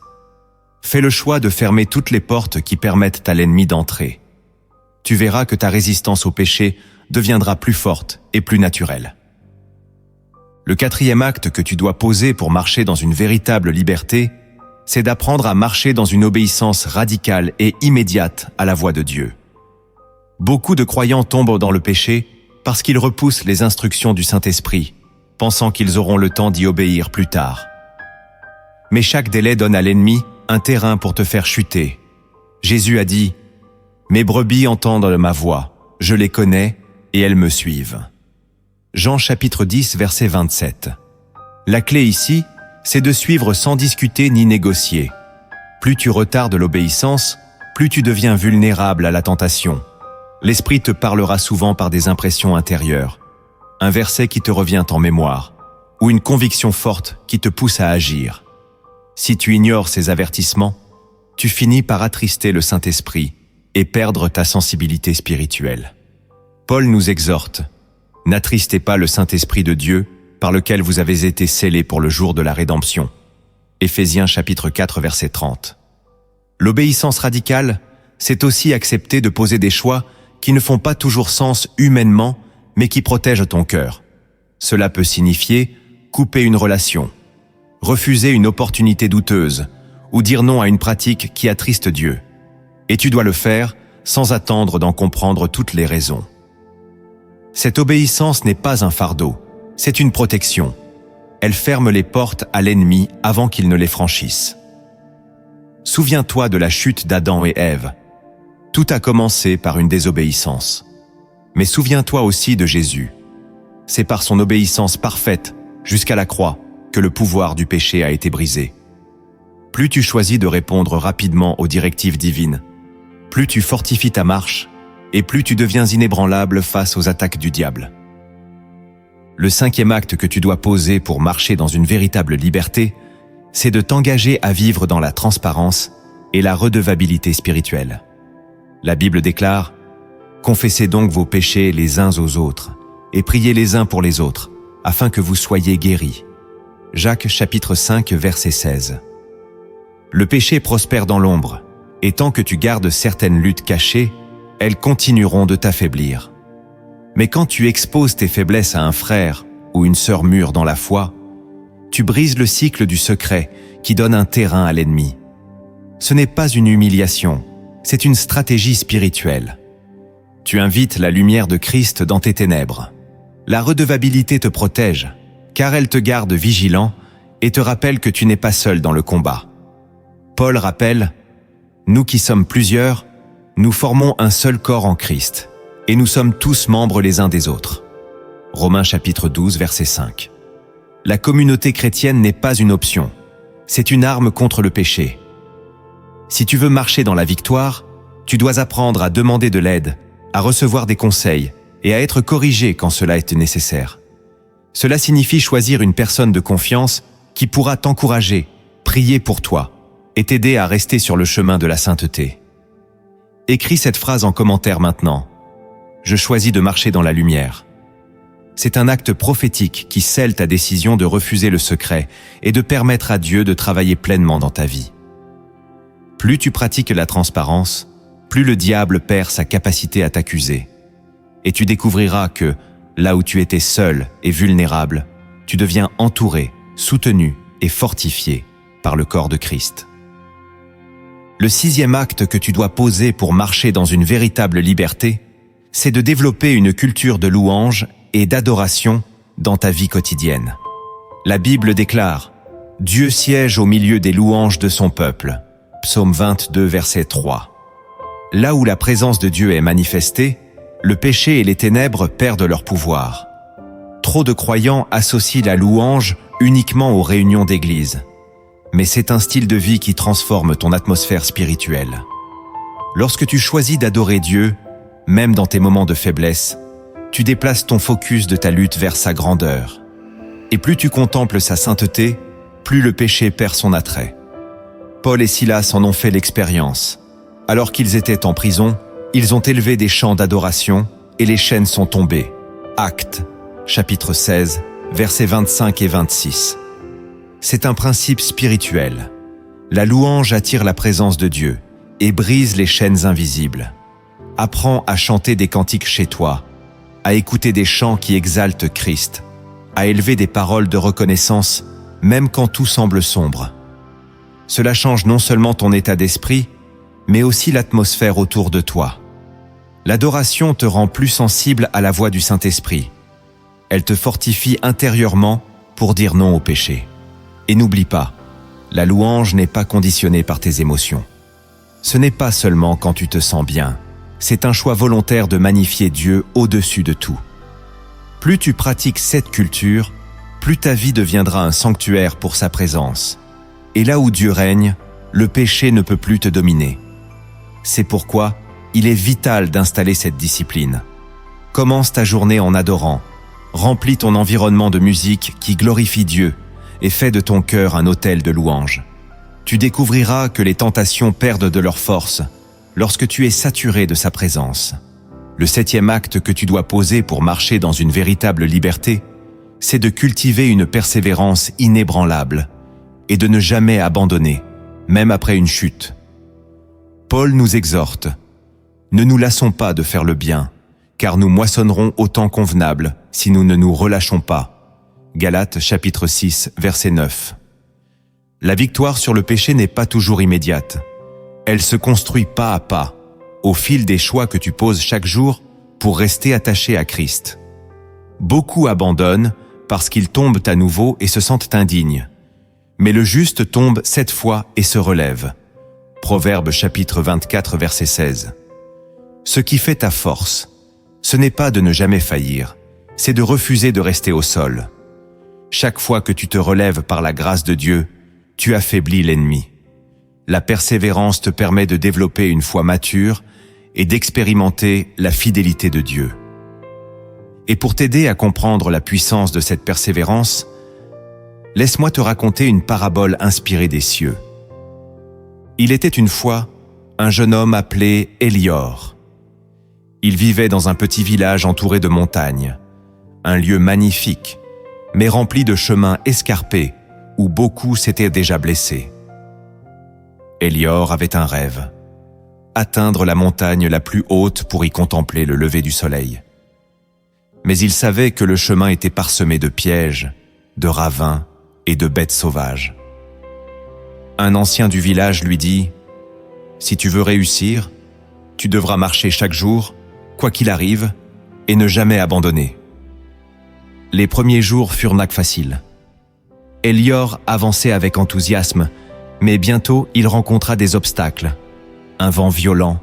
Speaker 1: Fais le choix de fermer toutes les portes qui permettent à l'ennemi d'entrer. Tu verras que ta résistance au péché deviendra plus forte et plus naturelle. Le quatrième acte que tu dois poser pour marcher dans une véritable liberté, c'est d'apprendre à marcher dans une obéissance radicale et immédiate à la voix de Dieu. Beaucoup de croyants tombent dans le péché parce qu'ils repoussent les instructions du Saint-Esprit, pensant qu'ils auront le temps d'y obéir plus tard. Mais chaque délai donne à l'ennemi un terrain pour te faire chuter. Jésus a dit « Mes brebis entendent ma voix, je les connais et elles me suivent. » Jean chapitre 10 verset 27. La clé ici, c'est de suivre sans discuter ni négocier. Plus tu retardes l'obéissance, plus tu deviens vulnérable à la tentation. L'Esprit te parlera souvent par des impressions intérieures, un verset qui te revient en mémoire, ou une conviction forte qui te pousse à agir. Si tu ignores ces avertissements, tu finis par attrister le Saint-Esprit et perdre ta sensibilité spirituelle. Paul nous exhorte, « N'attristez pas le Saint-Esprit de Dieu, par lequel vous avez été scellés pour le jour de la rédemption. » Éphésiens chapitre 4 verset 30. L'obéissance radicale, c'est aussi accepter de poser des choix qui ne font pas toujours sens humainement, mais qui protègent ton cœur. Cela peut signifier couper une relation, refuser une opportunité douteuse, ou dire non à une pratique qui attriste Dieu. Et tu dois le faire sans attendre d'en comprendre toutes les raisons. Cette obéissance n'est pas un fardeau, c'est une protection. Elle ferme les portes à l'ennemi avant qu'il ne les franchisse. Souviens-toi de la chute d'Adam et Ève. Tout a commencé par une désobéissance. Mais souviens-toi aussi de Jésus. C'est par son obéissance parfaite, jusqu'à la croix, que le pouvoir du péché a été brisé. Plus tu choisis de répondre rapidement aux directives divines, plus tu fortifies ta marche, et plus tu deviens inébranlable face aux attaques du diable. Le cinquième acte que tu dois poser pour marcher dans une véritable liberté, c'est de t'engager à vivre dans la transparence et la redevabilité spirituelle. La Bible déclare « Confessez donc vos péchés les uns aux autres, et priez les uns pour les autres, afin que vous soyez guéris. » Jacques chapitre 5 verset 16. Le péché prospère dans l'ombre, et tant que tu gardes certaines luttes cachées, elles continueront de t'affaiblir. Mais quand tu exposes tes faiblesses à un frère ou une sœur mûre dans la foi, tu brises le cycle du secret qui donne un terrain à l'ennemi. Ce n'est pas une humiliation, c'est une stratégie spirituelle. Tu invites la lumière de Christ dans tes ténèbres. La redevabilité te protège, car elle te garde vigilant et te rappelle que tu n'es pas seul dans le combat. Paul rappelle « Nous qui sommes plusieurs, nous formons un seul corps en Christ, et nous sommes tous membres les uns des autres. » Romains chapitre 12 verset 5. La communauté chrétienne n'est pas une option, c'est une arme contre le péché. Si tu veux marcher dans la victoire, tu dois apprendre à demander de l'aide, à recevoir des conseils et à être corrigé quand cela est nécessaire. Cela signifie choisir une personne de confiance qui pourra t'encourager, prier pour toi et t'aider à rester sur le chemin de la sainteté. Écris cette phrase en commentaire maintenant. Je choisis de marcher dans la lumière. C'est un acte prophétique qui scelle ta décision de refuser le secret et de permettre à Dieu de travailler pleinement dans ta vie. Plus tu pratiques la transparence, plus le diable perd sa capacité à t'accuser. Et tu découvriras que, là où tu étais seul et vulnérable, tu deviens entouré, soutenu et fortifié par le corps de Christ. Le sixième acte que tu dois poser pour marcher dans une véritable liberté, c'est de développer une culture de louange et d'adoration dans ta vie quotidienne. La Bible déclare « Dieu siège au milieu des louanges de son peuple » Psaume 22, verset 3. Là où la présence de Dieu est manifestée, le péché et les ténèbres perdent leur pouvoir. Trop de croyants associent la louange uniquement aux réunions d'église. Mais c'est un style de vie qui transforme ton atmosphère spirituelle. Lorsque tu choisis d'adorer Dieu, même dans tes moments de faiblesse, tu déplaces ton focus de ta lutte vers sa grandeur. Et plus tu contemples sa sainteté, plus le péché perd son attrait. Paul et Silas en ont fait l'expérience. Alors qu'ils étaient en prison, ils ont élevé des chants d'adoration et les chaînes sont tombées. Actes, chapitre 16, versets 25 et 26. C'est un principe spirituel. La louange attire la présence de Dieu et brise les chaînes invisibles. Apprends à chanter des cantiques chez toi, à écouter des chants qui exaltent Christ, à élever des paroles de reconnaissance même quand tout semble sombre. Cela change non seulement ton état d'esprit, mais aussi l'atmosphère autour de toi. L'adoration te rend plus sensible à la voix du Saint-Esprit. Elle te fortifie intérieurement pour dire non au péché. Et n'oublie pas, la louange n'est pas conditionnée par tes émotions. Ce n'est pas seulement quand tu te sens bien, c'est un choix volontaire de magnifier Dieu au-dessus de tout. Plus tu pratiques cette culture, plus ta vie deviendra un sanctuaire pour sa présence. Et là où Dieu règne, le péché ne peut plus te dominer. C'est pourquoi il est vital d'installer cette discipline. Commence ta journée en adorant. Remplis ton environnement de musique qui glorifie Dieu et fais de ton cœur un autel de louange. Tu découvriras que les tentations perdent de leur force lorsque tu es saturé de sa présence. Le 7e acte que tu dois poser pour marcher dans une véritable liberté, c'est de cultiver une persévérance inébranlable et de ne jamais abandonner, même après une chute. Paul nous exhorte « Ne nous lassons pas de faire le bien, car nous moissonnerons au temps convenable si nous ne nous relâchons pas. » Galates chapitre 6, verset 9. La victoire sur le péché n'est pas toujours immédiate. Elle se construit pas à pas, au fil des choix que tu poses chaque jour pour rester attaché à Christ. Beaucoup abandonnent parce qu'ils tombent à nouveau et se sentent indignes. Mais le juste tombe 7 fois et se relève. Proverbe chapitre 24, verset 16. Ce qui fait ta force, ce n'est pas de ne jamais faillir, c'est de refuser de rester au sol. Chaque fois que tu te relèves par la grâce de Dieu, tu affaiblis l'ennemi. La persévérance te permet de développer une foi mature et d'expérimenter la fidélité de Dieu. Et pour t'aider à comprendre la puissance de cette persévérance, laisse-moi te raconter une parabole inspirée des cieux. Il était une fois un jeune homme appelé Élior. Il vivait dans un petit village entouré de montagnes, un lieu magnifique, mais rempli de chemins escarpés où beaucoup s'étaient déjà blessés. Élior avait un rêve, atteindre la montagne la plus haute pour y contempler le lever du soleil. Mais il savait que le chemin était parsemé de pièges, de ravins et de bêtes sauvages. Un ancien du village lui dit « Si tu veux réussir, tu devras marcher chaque jour, quoi qu'il arrive, et ne jamais abandonner. » Les premiers jours furent nac faciles. Élior avançait avec enthousiasme, mais bientôt il rencontra des obstacles. Un vent violent,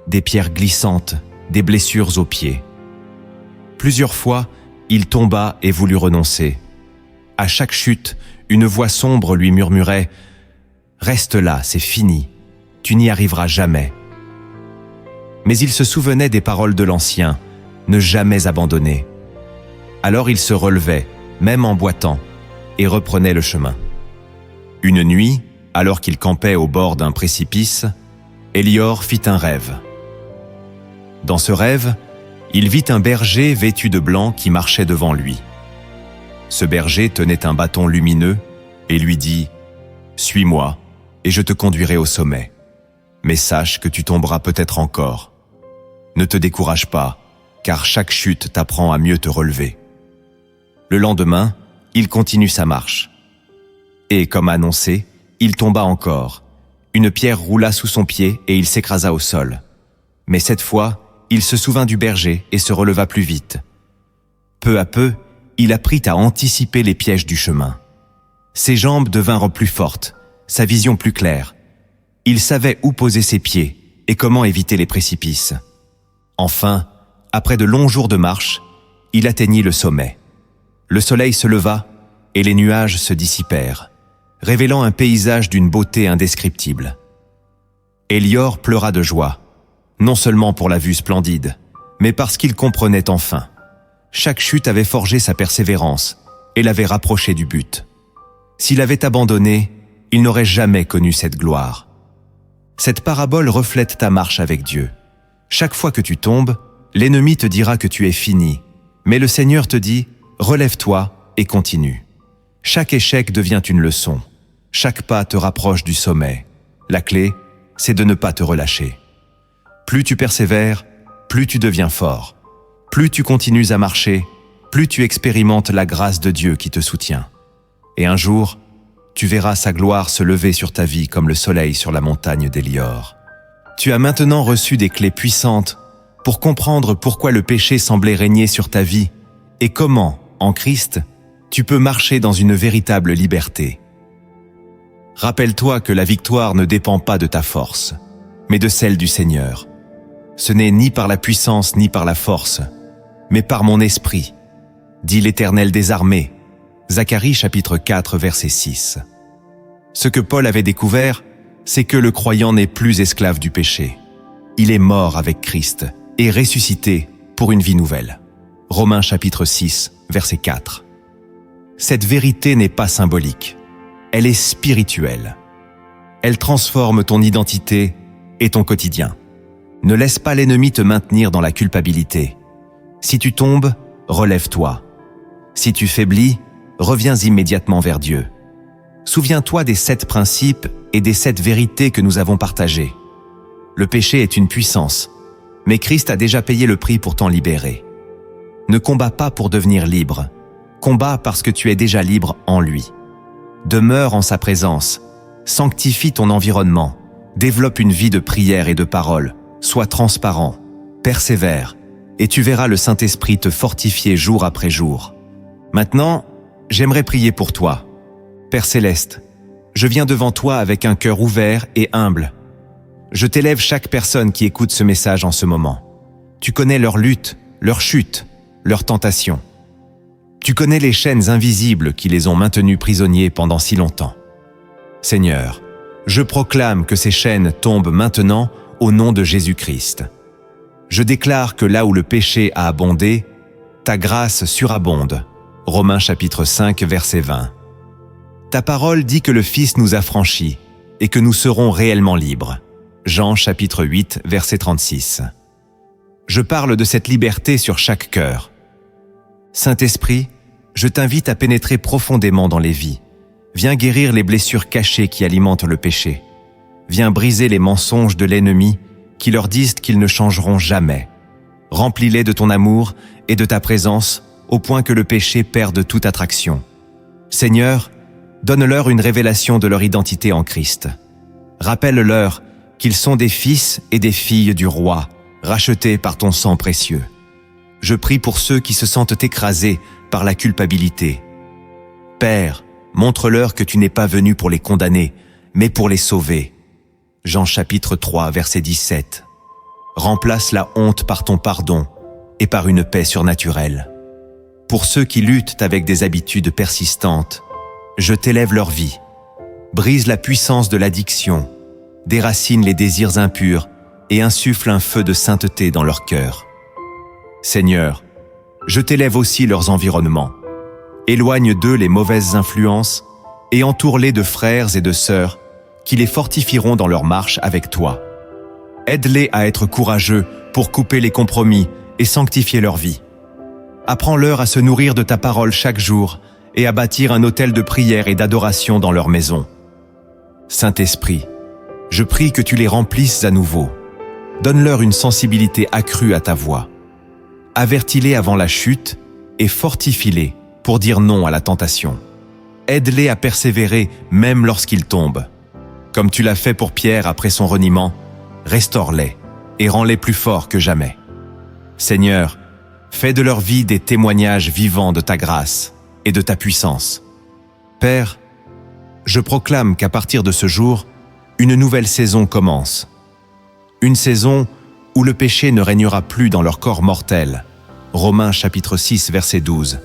Speaker 1: des pierres glissantes, des blessures aux pieds. Plusieurs fois, il tomba et voulut renoncer. À chaque chute, une voix sombre lui murmurait « Reste là, c'est fini, tu n'y arriveras jamais. » Mais il se souvenait des paroles de l'Ancien, ne jamais abandonner. Alors il se relevait, même en boitant, et reprenait le chemin. Une nuit, alors qu'il campait au bord d'un précipice, Élior fit un rêve. Dans ce rêve, il vit un berger vêtu de blanc qui marchait devant lui. Ce berger tenait un bâton lumineux et lui dit « Suis-moi, et je te conduirai au sommet. Mais sache que tu tomberas peut-être encore. Ne te décourage pas, car chaque chute t'apprend à mieux te relever. » Le lendemain, il continue sa marche. Et comme annoncé, il tomba encore. Une pierre roula sous son pied et il s'écrasa au sol. Mais cette fois, il se souvint du berger et se releva plus vite. Peu à peu, il apprit à anticiper les pièges du chemin. Ses jambes devinrent plus fortes, sa vision plus claire. Il savait où poser ses pieds et comment éviter les précipices. Enfin, après de longs jours de marche, il atteignit le sommet. Le soleil se leva et les nuages se dissipèrent, révélant un paysage d'une beauté indescriptible. Élior pleura de joie, non seulement pour la vue splendide, mais parce qu'il comprenait enfin. Chaque chute avait forgé sa persévérance et l'avait rapproché du but. S'il avait abandonné, il n'aurait jamais connu cette gloire. Cette parabole reflète ta marche avec Dieu. Chaque fois que tu tombes, l'ennemi te dira que tu es fini, mais le Seigneur te dit « Relève-toi et continue ». Chaque échec devient une leçon. Chaque pas te rapproche du sommet. La clé, c'est de ne pas te relâcher. Plus tu persévères, plus tu deviens fort. Plus tu continues à marcher, plus tu expérimentes la grâce de Dieu qui te soutient. Et un jour, tu verras sa gloire se lever sur ta vie comme le soleil sur la montagne d'Élior. Tu as maintenant reçu des clés puissantes pour comprendre pourquoi le péché semblait régner sur ta vie et comment, en Christ, tu peux marcher dans une véritable liberté. Rappelle-toi que la victoire ne dépend pas de ta force, mais de celle du Seigneur. Ce n'est ni par la puissance ni par la force, mais par mon esprit, dit l'Éternel des armées. Zacharie chapitre 4 verset 6. Ce que Paul avait découvert, c'est que le croyant n'est plus esclave du péché. Il est mort avec Christ et ressuscité pour une vie nouvelle. Romains chapitre 6 verset 4. Cette vérité n'est pas symbolique, elle est spirituelle. Elle transforme ton identité et ton quotidien. Ne laisse pas l'ennemi te maintenir dans la culpabilité. Si tu tombes, relève-toi. Si tu faiblis, reviens immédiatement vers Dieu. Souviens-toi des 7 principes et des 7 vérités que nous avons partagées. Le péché est une puissance, mais Christ a déjà payé le prix pour t'en libérer. Ne combats pas pour devenir libre. Combats parce que tu es déjà libre en lui. Demeure en sa présence. Sanctifie ton environnement. Développe une vie de prière et de parole. Sois transparent. Persévère. Et tu verras le Saint-Esprit te fortifier jour après jour. Maintenant, j'aimerais prier pour toi. Père Céleste, je viens devant toi avec un cœur ouvert et humble. Je t'élève chaque personne qui écoute ce message en ce moment. Tu connais leur lutte, leur chute, leur tentation. Tu connais les chaînes invisibles qui les ont maintenus prisonniers pendant si longtemps. Seigneur, je proclame que ces chaînes tombent maintenant au nom de Jésus-Christ. Je déclare que là où le péché a abondé, ta grâce surabonde. Romains chapitre 5 verset 20. Ta parole dit que le Fils nous a franchis et que nous serons réellement libres. Jean chapitre 8 verset 36. Je parle de cette liberté sur chaque cœur. Saint-Esprit, je t'invite à pénétrer profondément dans les vies. Viens guérir les blessures cachées qui alimentent le péché. Viens briser les mensonges de l'ennemi qui leur disent qu'ils ne changeront jamais. Remplis-les de ton amour et de ta présence au point que le péché perde toute attraction. Seigneur, donne-leur une révélation de leur identité en Christ. Rappelle-leur qu'ils sont des fils et des filles du roi, rachetés par ton sang précieux. Je prie pour ceux qui se sentent écrasés par la culpabilité. Père, montre-leur que tu n'es pas venu pour les condamner, mais pour les sauver. Jean chapitre 3, verset 17. Remplace la honte par ton pardon et par une paix surnaturelle. Pour ceux qui luttent avec des habitudes persistantes, je t'élève leur vie. Brise la puissance de l'addiction, déracine les désirs impurs et insuffle un feu de sainteté dans leur cœur. Seigneur, je t'élève aussi leurs environnements. Éloigne d'eux les mauvaises influences et entoure-les de frères et de sœurs qui les fortifieront dans leur marche avec toi. Aide-les à être courageux pour couper les compromis et sanctifier leur vie. Apprends-leur à se nourrir de ta parole chaque jour et à bâtir un autel de prière et d'adoration dans leur maison. Saint-Esprit, je prie que tu les remplisses à nouveau. Donne-leur une sensibilité accrue à ta voix. Avertis-les avant la chute et fortifie-les pour dire non à la tentation. Aide-les à persévérer même lorsqu'ils tombent. Comme tu l'as fait pour Pierre après son reniement, restaure-les et rends-les plus forts que jamais. Seigneur, fais de leur vie des témoignages vivants de ta grâce et de ta puissance. Père, je proclame qu'à partir de ce jour, une nouvelle saison commence. Une saison où le péché ne régnera plus dans leur corps mortel. Romains chapitre 6, verset 12.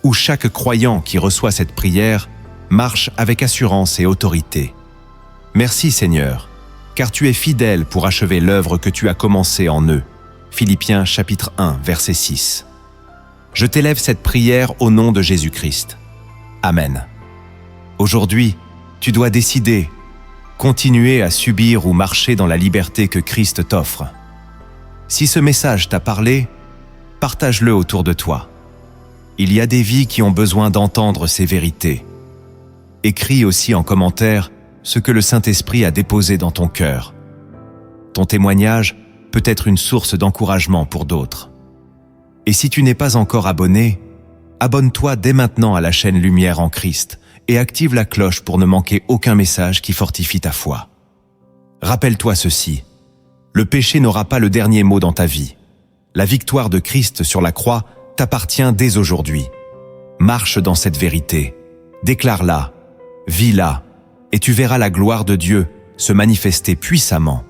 Speaker 1: Où chaque croyant qui reçoit cette prière marche avec assurance et autorité. Merci Seigneur, car tu es fidèle pour achever l'œuvre que tu as commencée en eux. Philippiens chapitre 1, verset 6. Je t'élève cette prière au nom de Jésus-Christ. Amen. Aujourd'hui, tu dois décider, continuer à subir ou marcher dans la liberté que Christ t'offre. Si ce message t'a parlé, partage-le autour de toi. Il y a des vies qui ont besoin d'entendre ces vérités. Écris aussi en commentaire ce que le Saint-Esprit a déposé dans ton cœur. Ton témoignage peut être une source d'encouragement pour d'autres. Et si tu n'es pas encore abonné, abonne-toi dès maintenant à la chaîne Lumière en Christ et active la cloche pour ne manquer aucun message qui fortifie ta foi. Rappelle-toi ceci, le péché n'aura pas le dernier mot dans ta vie. La victoire de Christ sur la croix t'appartient dès aujourd'hui. Marche dans cette vérité, déclare-la, vis-la, et tu verras la gloire de Dieu se manifester puissamment.